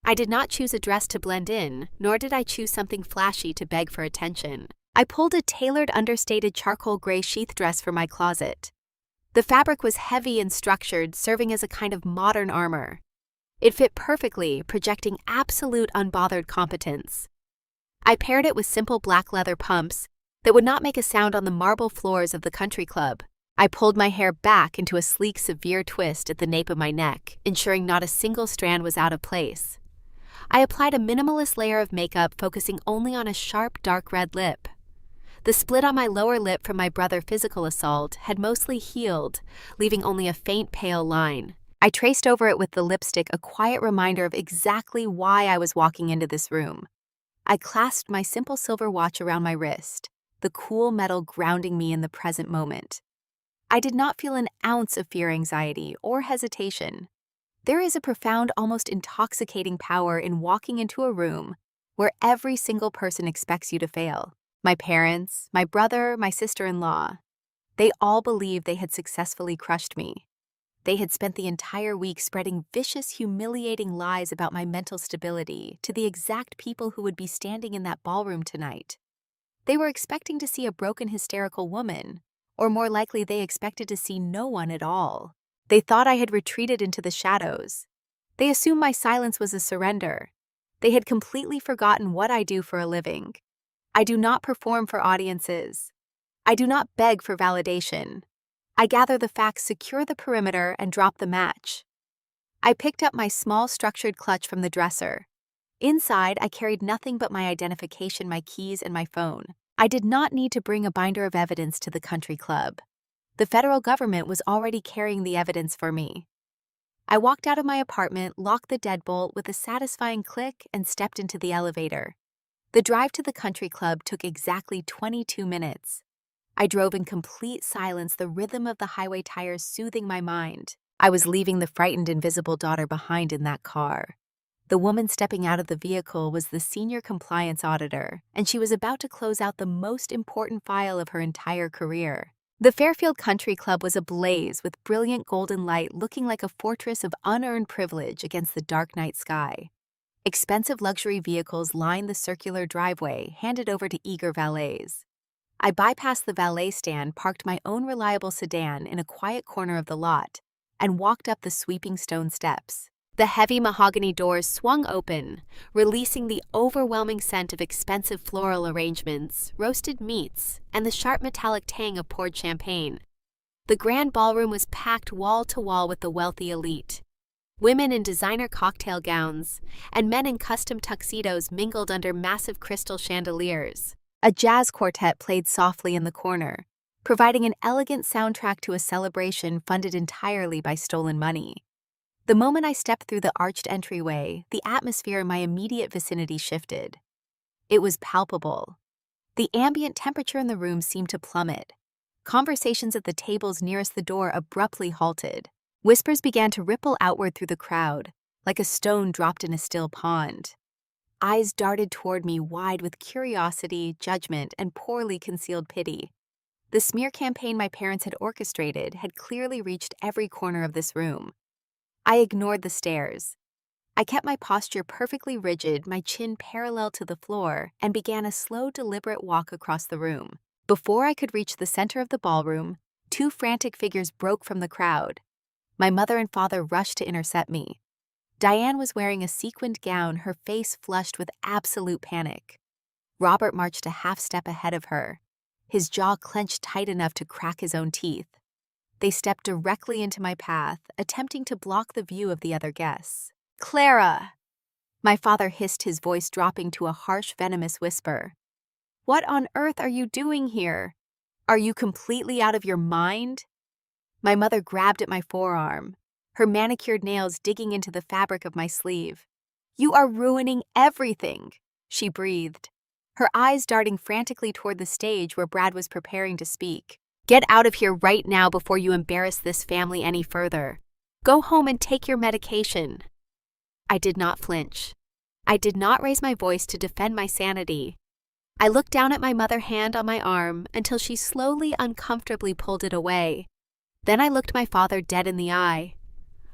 A: I did not choose a dress to blend in, nor did I choose something flashy to beg for attention. I pulled a tailored, understated charcoal gray sheath dress from my closet. The fabric was heavy and structured, serving as a kind of modern armor. It fit perfectly, projecting absolute unbothered competence. I paired it with simple black leather pumps that would not make a sound on the marble floors of the country club. I pulled my hair back into a sleek, severe twist at the nape of my neck, ensuring not a single strand was out of place. I applied a minimalist layer of makeup, focusing only on a sharp, dark red lip. The split on my lower lip from my brother's physical assault had mostly healed, leaving only a faint pale line. I traced over it with the lipstick a quiet reminder of exactly why I was walking into this room. I clasped my simple silver watch around my wrist, the cool metal grounding me in the present moment. I did not feel an ounce of fear, anxiety, or hesitation. There is a profound, almost intoxicating power in walking into a room where every single person expects you to fail. My parents, my brother, my sister-in-law, they all believed they had successfully crushed me. They had spent the entire week spreading vicious, humiliating lies about my mental stability to the exact people who would be standing in that ballroom tonight. They were expecting to see a broken, hysterical woman, or more likely they expected to see no one at all. They thought I had retreated into the shadows. They assumed my silence was a surrender. They had completely forgotten what I do for a living. I do not perform for audiences. I do not beg for validation. I gather the facts, secure the perimeter, and drop the match. I picked up my small structured clutch from the dresser. Inside, I carried nothing but my identification, my keys, and my phone. I did not need to bring a binder of evidence to the country club. The federal government was already carrying the evidence for me. I walked out of my apartment, locked the deadbolt with a satisfying click, and stepped into the elevator. The drive to the country club took exactly 22 minutes. I drove in complete silence, the rhythm of the highway tires soothing my mind. I was leaving the frightened, invisible daughter behind in that car. The woman stepping out of the vehicle was the senior compliance auditor, and she was about to close out the most important file of her entire career. The Fairfield Country Club was ablaze with brilliant golden light, looking like a fortress of unearned privilege against the dark night sky. Expensive luxury vehicles lined the circular driveway, handed over to eager valets. I bypassed the valet stand, parked my own reliable sedan in a quiet corner of the lot, and walked up the sweeping stone steps. The heavy mahogany doors swung open, releasing the overwhelming scent of expensive floral arrangements, roasted meats, and the sharp metallic tang of poured champagne. The grand ballroom was packed wall to wall with the wealthy elite. Women in designer cocktail gowns and men in custom tuxedos mingled under massive crystal chandeliers. A jazz quartet played softly in the corner, providing an elegant soundtrack to a celebration funded entirely by stolen money. The moment I stepped through the arched entryway, the atmosphere in my immediate vicinity shifted. It was palpable. The ambient temperature in the room seemed to plummet. Conversations at the tables nearest the door abruptly halted. Whispers began to ripple outward through the crowd, like a stone dropped in a still pond. Eyes darted toward me, wide with curiosity, judgment, and poorly concealed pity. The smear campaign my parents had orchestrated had clearly reached every corner of this room. I ignored the stares. I kept my posture perfectly rigid, my chin parallel to the floor, and began a slow, deliberate walk across the room. Before I could reach the center of the ballroom, two frantic figures broke from the crowd. My mother and father rushed to intercept me. Diane was wearing a sequined gown, her face flushed with absolute panic. Robert marched a half step ahead of her, his jaw clenched tight enough to crack his own teeth. They stepped directly into my path, attempting to block the view of the other guests. "Clara!" My father hissed, his voice dropping to a harsh, venomous whisper. "What on earth are you doing here? Are you completely out of your mind?" My mother grabbed at my forearm, her manicured nails digging into the fabric of my sleeve. "You are ruining everything," she breathed, her eyes darting frantically toward the stage where Brad was preparing to speak. "Get out of here right now before you embarrass this family any further. Go home and take your medication." I did not flinch. I did not raise my voice to defend my sanity. I looked down at my mother, hand on my arm, until she slowly, uncomfortably pulled it away. Then I looked my father dead in the eye.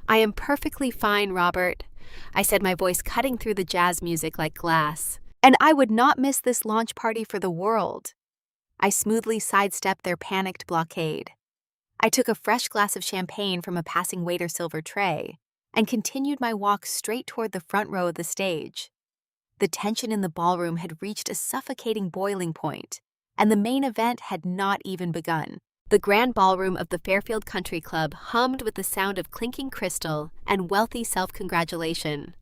A: "I am perfectly fine, Robert," I said, my voice cutting through the jazz music like glass. "And I would not miss this launch party for the world." I smoothly sidestepped their panicked blockade. I took a fresh glass of champagne from a passing waiter's silver tray and continued my walk straight toward the front row of the stage. The tension in the ballroom had reached a suffocating boiling point, and the main event had not even begun. The grand ballroom of the Fairfield Country Club hummed with the sound of clinking crystal and wealthy self-congratulation.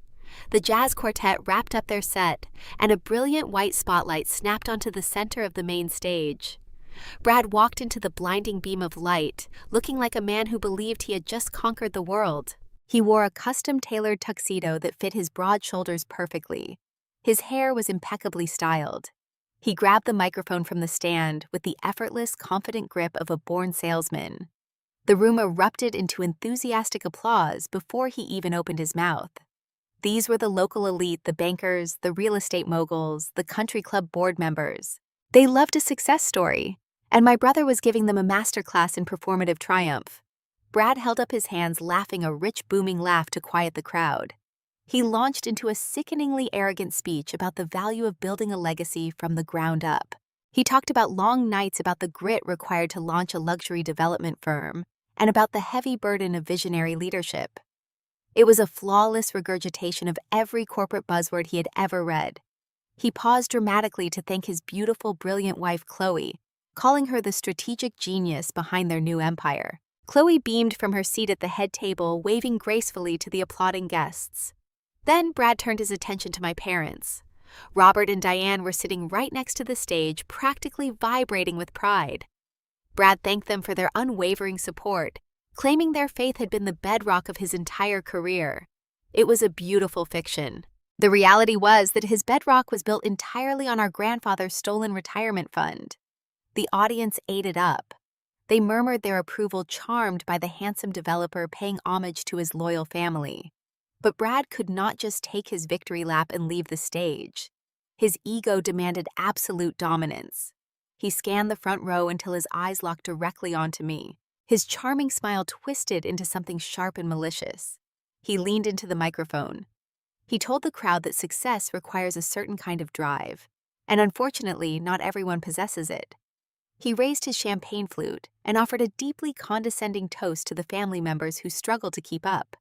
A: The jazz quartet wrapped up their set, and a brilliant white spotlight snapped onto the center of the main stage. Brad walked into the blinding beam of light, looking like a man who believed he had just conquered the world. He wore a custom-tailored tuxedo that fit his broad shoulders perfectly. His hair was impeccably styled. He grabbed the microphone from the stand with the effortless, confident grip of a born salesman. The room erupted into enthusiastic applause before he even opened his mouth. These were the local elite, the bankers, the real estate moguls, the country club board members. They loved a success story, and my brother was giving them a masterclass in performative triumph. Brad held up his hands, laughing a rich, booming laugh to quiet the crowd. He launched into a sickeningly arrogant speech about the value of building a legacy from the ground up. He talked about long nights, about the grit required to launch a luxury development firm, and about the heavy burden of visionary leadership. It was a flawless regurgitation of every corporate buzzword he had ever read. He paused dramatically to thank his beautiful, brilliant wife, Chloe, calling her the strategic genius behind their new empire. Chloe beamed from her seat at the head table, waving gracefully to the applauding guests. Then Brad turned his attention to my parents. Robert and Diane were sitting right next to the stage, practically vibrating with pride. Brad thanked them for their unwavering support, claiming their faith had been the bedrock of his entire career. It was a beautiful fiction. The reality was that his bedrock was built entirely on our grandfather's stolen retirement fund. The audience ate it up. They murmured their approval, charmed by the handsome developer paying homage to his loyal family. But Brad could not just take his victory lap and leave the stage. His ego demanded absolute dominance. He scanned the front row until his eyes locked directly onto me. His charming smile twisted into something sharp and malicious. He leaned into the microphone. He told the crowd that success requires a certain kind of drive, and unfortunately, not everyone possesses it. He raised his champagne flute and offered a deeply condescending toast to the family members who struggled to keep up.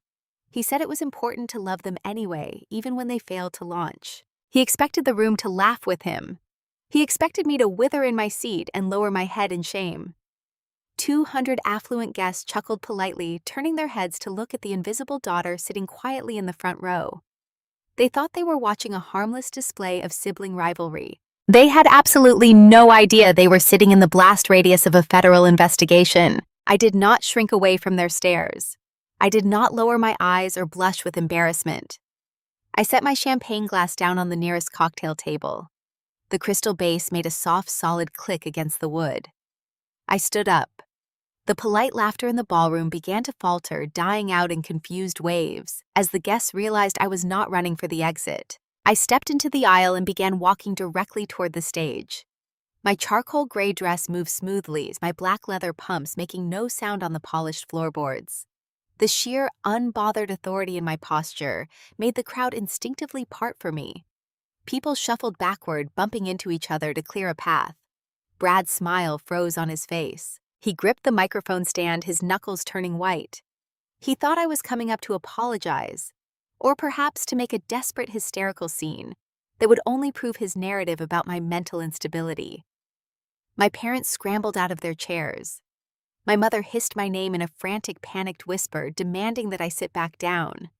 A: He said it was important to love them anyway, even when they failed to launch. He expected the room to laugh with him. He expected me to wither in my seat and lower my head in shame. 200 affluent guests chuckled politely, turning their heads to look at the invisible daughter sitting quietly in the front row. They thought they were watching a harmless display of sibling rivalry. They had absolutely no idea they were sitting in the blast radius of a federal investigation. I did not shrink away from their stares. I did not lower my eyes or blush with embarrassment. I set my champagne glass down on the nearest cocktail table. The crystal base made a soft, solid click against the wood. I stood up. The polite laughter in the ballroom began to falter, dying out in confused waves, as the guests realized I was not running for the exit. I stepped into the aisle and began walking directly toward the stage. My charcoal gray dress moved smoothly, my black leather pumps making no sound on the polished floorboards. The sheer, unbothered authority in my posture made the crowd instinctively part for me. People shuffled backward, bumping into each other to clear a path. Brad's smile froze on his face. He gripped the microphone stand, his knuckles turning white. He thought I was coming up to apologize, or perhaps to make a desperate, hysterical scene that would only prove his narrative about my mental instability. My parents scrambled out of their chairs. My mother hissed my name in a frantic, panicked whisper, demanding that I sit back down.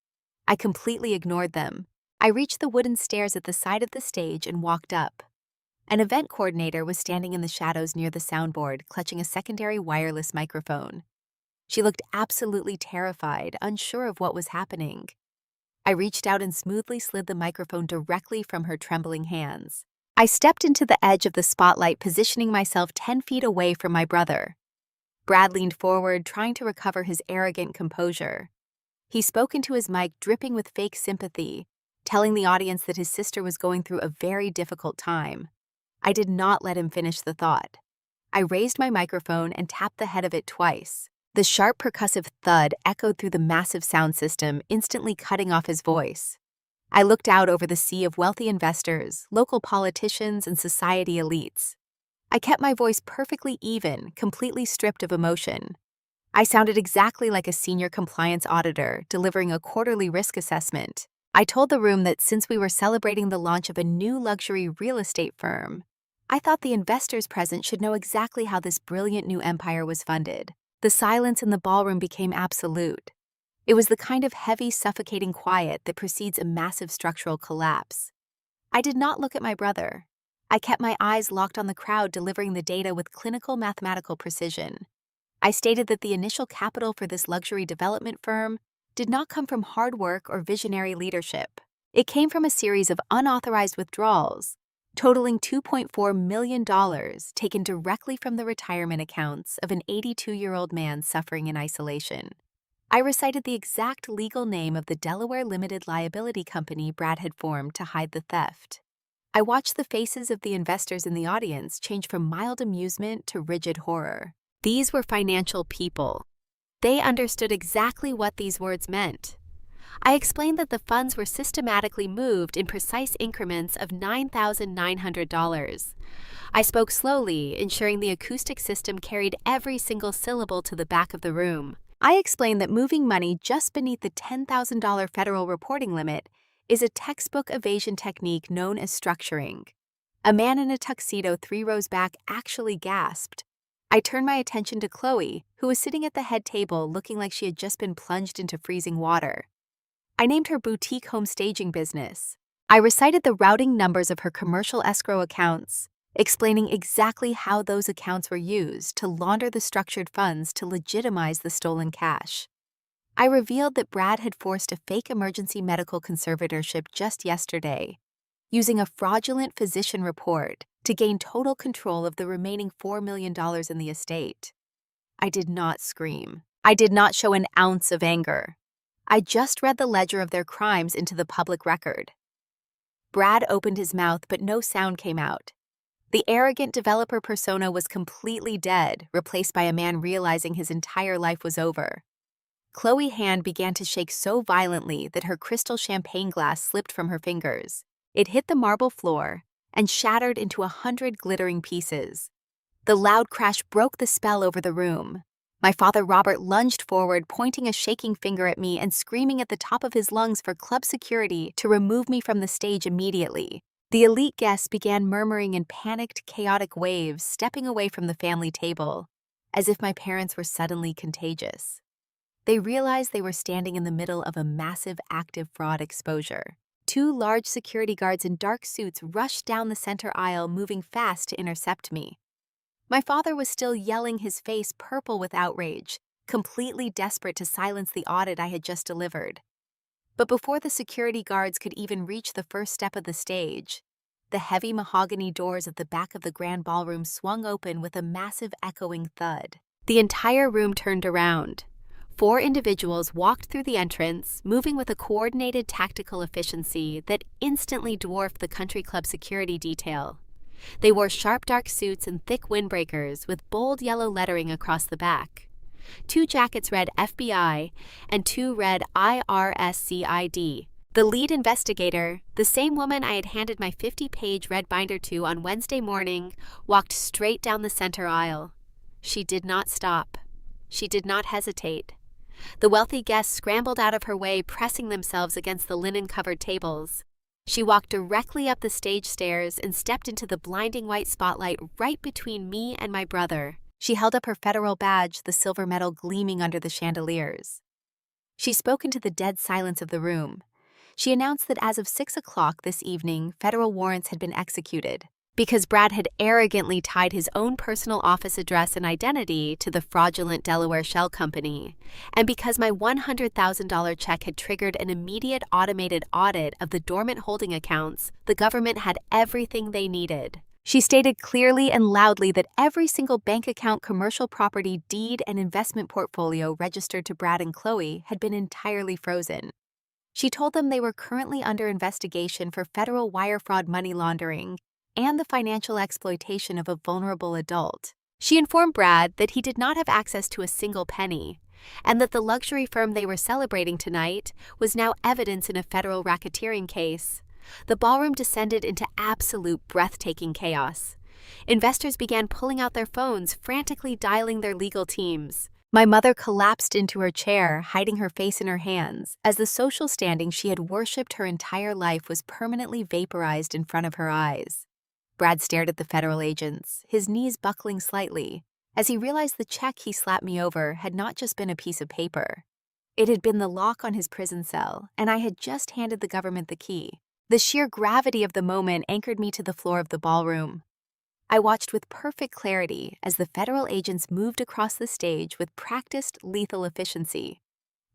A: I completely ignored them. I reached the wooden stairs at the side of the stage and walked up. An event coordinator was standing in the shadows near the soundboard, clutching a secondary wireless microphone. She looked absolutely terrified, unsure of what was happening. I reached out and smoothly slid the microphone directly from her trembling hands. I stepped into the edge of the spotlight, positioning myself 10 feet away from my brother. Brad leaned forward, trying to recover his arrogant composure. He spoke into his mic, dripping with fake sympathy, telling the audience that his sister was going through a very difficult time. I did not let him finish the thought. I raised my microphone and tapped the head of it twice. The sharp percussive thud echoed through the massive sound system, instantly cutting off his voice. I looked out over the sea of wealthy investors, local politicians, and society elites. I kept my voice perfectly even, completely stripped of emotion. I sounded exactly like a senior compliance auditor delivering a quarterly risk assessment. I told the room that since we were celebrating the launch of a new luxury real estate firm, I thought the investors present should know exactly how this brilliant new empire was funded. The silence in the ballroom became absolute. It was the kind of heavy, suffocating quiet that precedes a massive structural collapse. I did not look at my brother. I kept my eyes locked on the crowd delivering the data with clinical mathematical precision. I stated that the initial capital for this luxury development firm did not come from hard work or visionary leadership. It came from a series of unauthorized withdrawals, totaling $2.4 million taken directly from the retirement accounts of an 82-year-old man suffering in isolation. I recited the exact legal name of the Delaware Limited Liability Company Brad had formed to hide the theft. I watched the faces of the investors in the audience change from mild amusement to rigid horror. These were financial people. They understood exactly what these words meant. I explained that the funds were systematically moved in precise increments of $9,900. I spoke slowly, ensuring the acoustic system carried every single syllable to the back of the room. I explained that moving money just beneath the $10,000 federal reporting limit is a textbook evasion technique known as structuring. A man in a tuxedo 3 rows back actually gasped. I turned my attention to Chloe, who was sitting at the head table looking like she had just been plunged into freezing water. I named her boutique home staging business. I recited the routing numbers of her commercial escrow accounts, explaining exactly how those accounts were used to launder the structured funds to legitimize the stolen cash. I revealed that Brad had forced a fake emergency medical conservatorship just yesterday, using a fraudulent physician report to gain total control of the remaining $4 million in the estate. I did not scream. I did not show an ounce of anger. I just read the ledger of their crimes into the public record. Brad opened his mouth, but no sound came out. The arrogant developer persona was completely dead, replaced by a man realizing his entire life was over. Chloe's hand began to shake so violently that her crystal champagne glass slipped from her fingers. It hit the marble floor and shattered into 100 glittering pieces. The loud crash broke the spell over the room. My father Robert lunged forward, pointing a shaking finger at me and screaming at the top of his lungs for club security to remove me from the stage immediately. The elite guests began murmuring in panicked, chaotic waves, stepping away from the family table, as if my parents were suddenly contagious. They realized they were standing in the middle of a massive active fraud exposure. 2 large security guards in dark suits rushed down the center aisle, moving fast to intercept me. My father was still yelling, his face purple with outrage, completely desperate to silence the audit I had just delivered. But before the security guards could even reach the first step of the stage, the heavy mahogany doors at the back of the grand ballroom swung open with a massive echoing thud. The entire room turned around. 4 individuals walked through the entrance, moving with a coordinated tactical efficiency that instantly dwarfed the country club security detail. They wore sharp dark suits and thick windbreakers with bold yellow lettering across the back. 2 jackets read FBI and 2 read IRSCID. The lead investigator, the same woman I had handed my 50-page red binder to on Wednesday morning, walked straight down the center aisle. She did not stop. She did not hesitate. The wealthy guests scrambled out of her way, pressing themselves against the linen-covered tables. She walked directly up the stage stairs and stepped into the blinding white spotlight right between me and my brother. She held up her federal badge, the silver medal gleaming under the chandeliers. She spoke into the dead silence of the room. She announced that as of 6 o'clock this evening, federal warrants had been executed because Brad had arrogantly tied his own personal office address and identity to the fraudulent Delaware shell company, and because my $100,000 check had triggered an immediate automated audit of the dormant holding accounts. The government had everything they needed. She stated clearly and loudly that every single bank account, commercial property, deed, and investment portfolio registered to Brad and Chloe had been entirely frozen. She told them they were currently under investigation for federal wire fraud, money laundering, and the financial exploitation of a vulnerable adult. She informed Brad that he did not have access to a single penny, and that the luxury firm they were celebrating tonight was now evidence in a federal racketeering case. The ballroom descended into absolute breathtaking chaos. Investors began pulling out their phones, frantically dialing their legal teams. My mother collapsed into her chair, hiding her face in her hands, as the social standing she had worshipped her entire life was permanently vaporized in front of her eyes. Brad stared at the federal agents, his knees buckling slightly, as he realized the check he slapped me over had not just been a piece of paper. It had been the lock on his prison cell, and I had just handed the government the key. The sheer gravity of the moment anchored me to the floor of the ballroom. I watched with perfect clarity as the federal agents moved across the stage with practiced, lethal efficiency.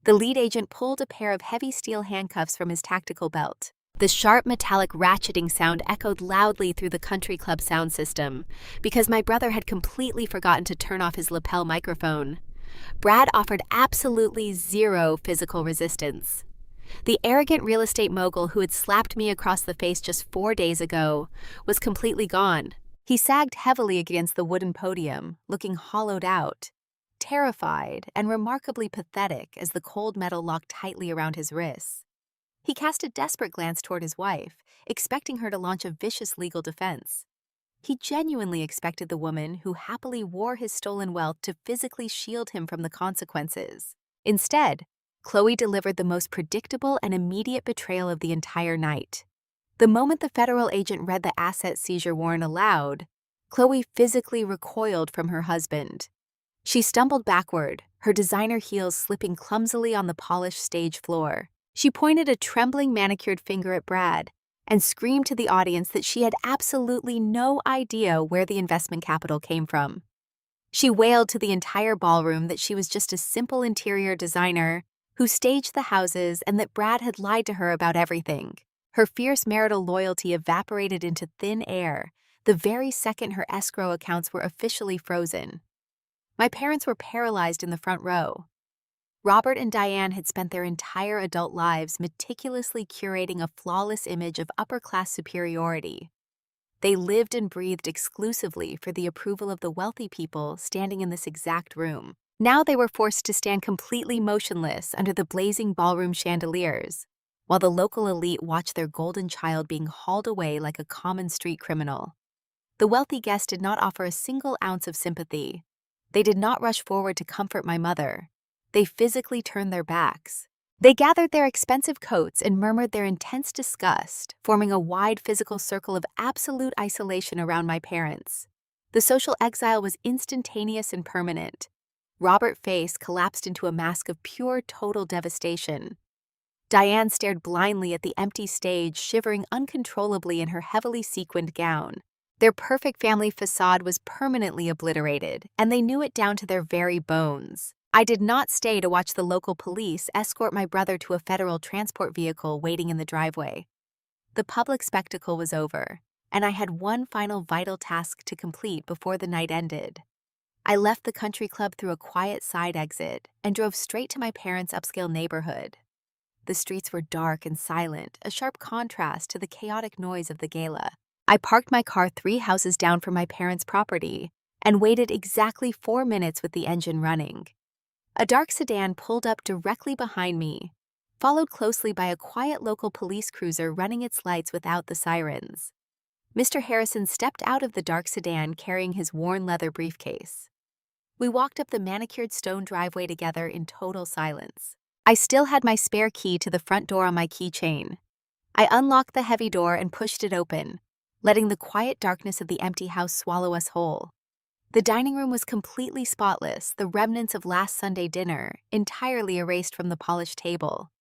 A: The lead agent pulled a pair of heavy steel handcuffs from his tactical belt. The sharp metallic ratcheting sound echoed loudly through the country club sound system because my brother had completely forgotten to turn off his lapel microphone. Brad offered absolutely zero physical resistance. The arrogant real estate mogul who had slapped me across the face just 4 days ago was completely gone. He sagged heavily against the wooden podium, looking hollowed out, terrified and remarkably pathetic as the cold metal locked tightly around his wrists. He cast a desperate glance toward his wife, expecting her to launch a vicious legal defense. He genuinely expected the woman who happily wore his stolen wealth to physically shield him from the consequences. Instead, Chloe delivered the most predictable and immediate betrayal of the entire night. The moment the federal agent read the asset seizure warrant aloud, Chloe physically recoiled from her husband. She stumbled backward, her designer heels slipping clumsily on the polished stage floor. She pointed a trembling manicured finger at Brad and screamed to the audience that she had absolutely no idea where the investment capital came from. She wailed to the entire ballroom that she was just a simple interior designer who staged the houses and that Brad had lied to her about everything. Her fierce marital loyalty evaporated into thin air the very second her escrow accounts were officially frozen. My parents were paralyzed in the front row. Robert and Diane had spent their entire adult lives meticulously curating a flawless image of upper-class superiority. They lived and breathed exclusively for the approval of the wealthy people standing in this exact room. Now they were forced to stand completely motionless under the blazing ballroom chandeliers, while the local elite watched their golden child being hauled away like a common street criminal. The wealthy guests did not offer a single ounce of sympathy. They did not rush forward to comfort my mother. They physically turned their backs. They gathered their expensive coats and murmured their intense disgust, forming a wide physical circle of absolute isolation around my parents. The social exile was instantaneous and permanent. Robert's face collapsed into a mask of pure, total devastation. Diane stared blindly at the empty stage, shivering uncontrollably in her heavily sequined gown. Their perfect family facade was permanently obliterated, and they knew it down to their very bones. I did not stay to watch the local police escort my brother to a federal transport vehicle waiting in the driveway. The public spectacle was over, and I had one final vital task to complete before the night ended. I left the country club through a quiet side exit and drove straight to my parents' upscale neighborhood. The streets were dark and silent, a sharp contrast to the chaotic noise of the gala. I parked my car 3 houses down from my parents' property and waited exactly 4 minutes with the engine running. A dark sedan pulled up directly behind me, followed closely by a quiet local police cruiser running its lights without the sirens. Mr. Harrison stepped out of the dark sedan carrying his worn leather briefcase. We walked up the manicured stone driveway together in total silence. I still had my spare key to the front door on my keychain. I unlocked the heavy door and pushed it open, letting the quiet darkness of the empty house swallow us whole. The dining room was completely spotless, the remnants of last Sunday dinner entirely erased from the polished table.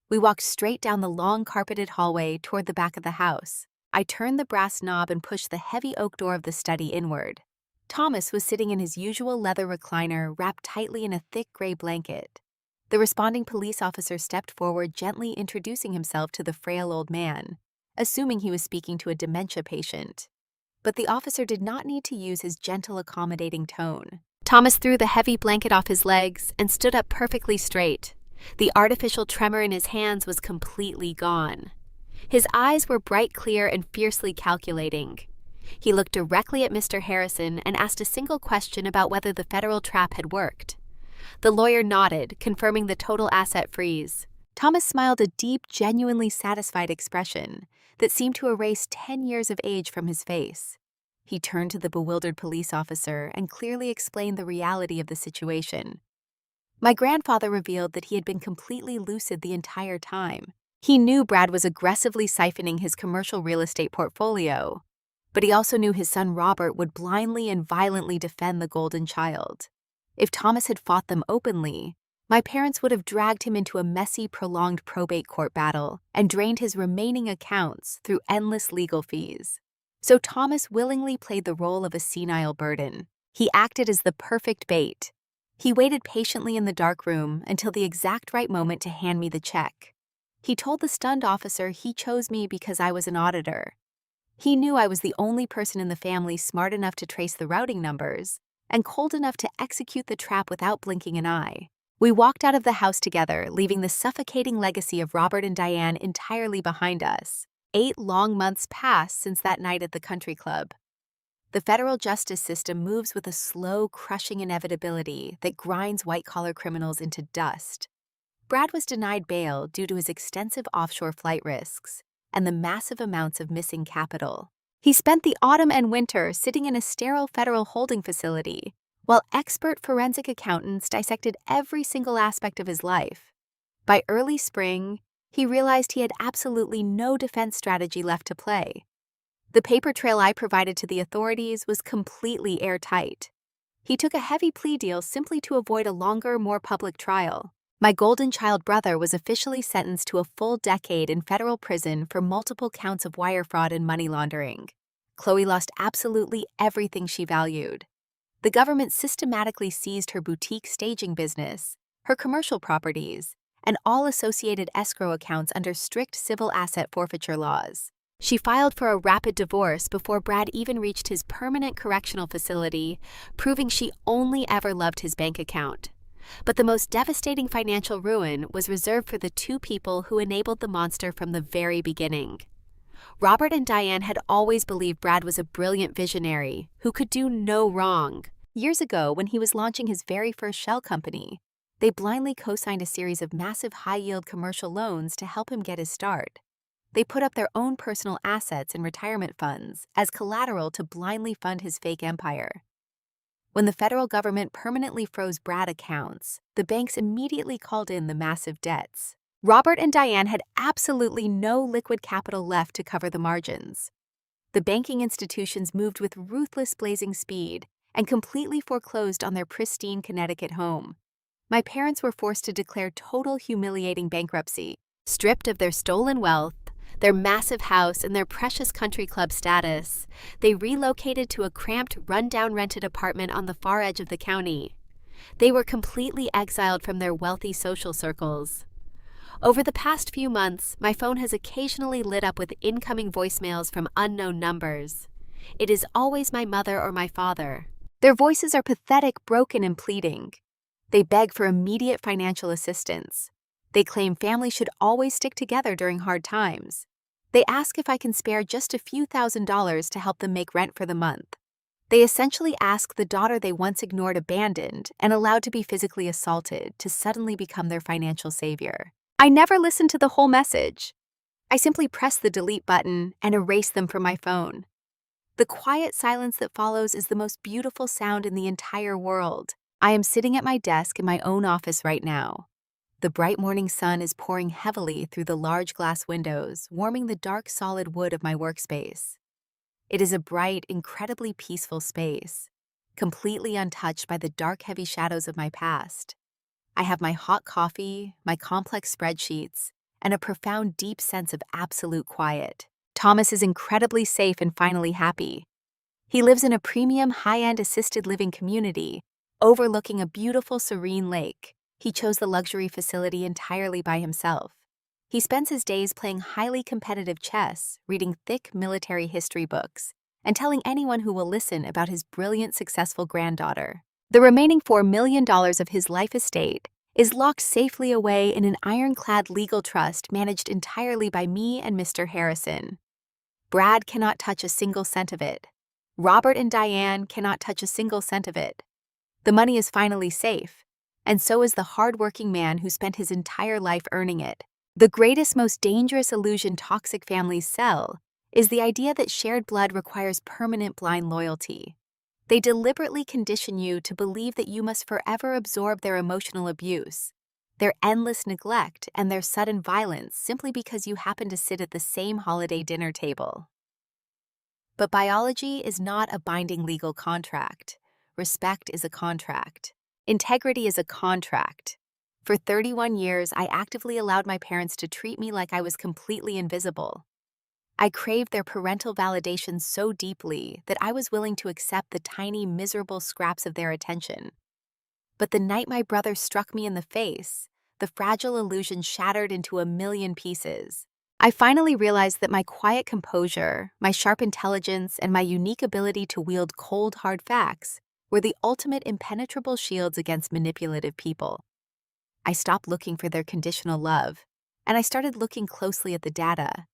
A: We walked straight down the long carpeted hallway toward the back of the house. I turned the brass knob and pushed the heavy oak door of the study inward. Thomas was sitting in his usual leather recliner, wrapped tightly in a thick gray blanket. The responding police officer stepped forward, gently introducing himself to the frail old man, assuming he was speaking to a dementia patient. But the officer did not need to use his gentle, accommodating tone. Thomas threw the heavy blanket off his legs and stood up perfectly straight. The artificial tremor in his hands was completely gone. His eyes were bright, clear, and fiercely calculating. He looked directly at Mr. Harrison and asked a single question about whether the federal trap had worked. The lawyer nodded, confirming the total asset freeze. Thomas smiled a deep, genuinely satisfied expression that seemed to erase 10 years of age from his face. He turned to the bewildered police officer and clearly explained the reality of the situation. My grandfather revealed that he had been completely lucid the entire time. He knew Brad was aggressively siphoning his commercial real estate portfolio, but he also knew his son Robert would blindly and violently defend the golden child. If Thomas had fought them openly, My parents would have dragged him into a messy, prolonged probate court battle and drained his remaining accounts through endless legal fees. So Thomas willingly played the role of a senile burden. He acted as the perfect bait. He waited patiently in the dark room until the exact right moment to hand me the check. He told the stunned officer he chose me because I was an auditor. He knew I was the only person in the family smart enough to trace the routing numbers and cold enough to execute the trap without blinking an eye. We walked out of the house together, leaving the suffocating legacy of Robert and Diane entirely behind us. 8 long months passed since that night at the country club. The federal justice system moves with a slow, crushing inevitability that grinds white-collar criminals into dust. Brad was denied bail due to his extensive offshore flight risks and the massive amounts of missing capital. He spent the autumn and winter sitting in a sterile federal holding facility, while expert forensic accountants dissected every single aspect of his life. By early spring, he realized he had absolutely no defense strategy left to play. The paper trail I provided to the authorities was completely airtight. He took a heavy plea deal simply to avoid a longer, more public trial. My golden child brother was officially sentenced to a full decade in federal prison for multiple counts of wire fraud and money laundering. Chloe lost absolutely everything she valued. The government systematically seized her boutique staging business, her commercial properties, and all associated escrow accounts under strict civil asset forfeiture laws. She filed for a rapid divorce before Brad even reached his permanent correctional facility, proving she only ever loved his bank account. But the most devastating financial ruin was reserved for the 2 people who enabled the monster from the very beginning. Robert and Diane had always believed Brad was a brilliant visionary who could do no wrong. Years ago, when he was launching his very first shell company, they blindly co-signed a series of massive high-yield commercial loans to help him get his start. They put up their own personal assets and retirement funds as collateral to blindly fund his fake empire. When the federal government permanently froze Brad accounts, the banks immediately called in the massive debts. Robert and Diane had absolutely no liquid capital left to cover the margins. The banking institutions moved with ruthless blazing speed and completely foreclosed on their pristine Connecticut home. My parents were forced to declare total humiliating bankruptcy, stripped of their stolen wealth, their massive house, and their precious country club status. They relocated to a cramped, run-down rented apartment on the far edge of the county. They were completely exiled from their wealthy social circles. Over the past few months, my phone has occasionally lit up with incoming voicemails from unknown numbers. It is always my mother or my father. Their voices are pathetic, broken, and pleading. They beg for immediate financial assistance. They claim families should always stick together during hard times. They ask if I can spare just a few $1,000s to help them make rent for the month. They essentially ask the daughter they once ignored, abandoned, and allowed to be physically assaulted to suddenly become their financial savior. I never listened to the whole message. I simply press the delete button and erase them from my phone. The quiet silence that follows is the most beautiful sound in the entire world. I am sitting at my desk in my own office right now. The bright morning sun is pouring heavily through the large glass windows, warming the dark, solid wood of my workspace. It is a bright, incredibly peaceful space, completely untouched by the dark, heavy shadows of my past. I have my hot coffee, my complex spreadsheets, and a profound, deep sense of absolute quiet. Thomas is incredibly safe and finally happy. He lives in a premium, high-end assisted living community, overlooking a beautiful, serene lake. He chose the luxury facility entirely by himself. He spends his days playing highly competitive chess, reading thick military history books, and telling anyone who will listen about his brilliant, successful granddaughter. The remaining $4 million of his life estate is locked safely away in an ironclad legal trust managed entirely by me and Mr. Harrison. Brad cannot touch a single cent of it. Robert and Diane cannot touch a single cent of it. The money is finally safe, and so is the hard-working man who spent his entire life earning it. The greatest, most dangerous illusion toxic families sell is the idea that shared blood requires permanent blind loyalty. They deliberately condition you to believe that you must forever absorb their emotional abuse, their endless neglect, and their sudden violence simply because you happen to sit at the same holiday dinner table. But biology is not a binding legal contract. Respect is a contract. Integrity is a contract. For 31 years, I actively allowed my parents to treat me like I was completely invisible. I craved their parental validation so deeply that I was willing to accept the tiny, miserable scraps of their attention. But the night my brother struck me in the face, the fragile illusion shattered into a million pieces. I finally realized that my quiet composure, my sharp intelligence, and my unique ability to wield cold, hard facts were the ultimate impenetrable shields against manipulative people. I stopped looking for their conditional love, and I started looking closely at the data.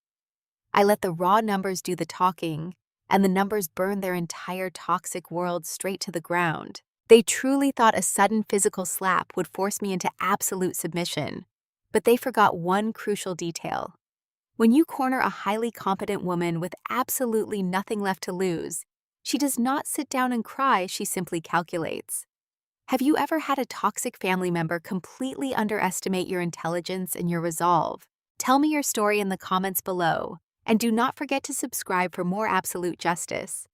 A: I let the raw numbers do the talking, and the numbers burned their entire toxic world straight to the ground. They truly thought a sudden physical slap would force me into absolute submission, but they forgot one crucial detail. When you corner a highly competent woman with absolutely nothing left to lose, she does not sit down and cry, she simply calculates. Have you ever had a toxic family member completely underestimate your intelligence and your resolve? Tell me your story in the comments below, and do not forget to subscribe for more absolute justice.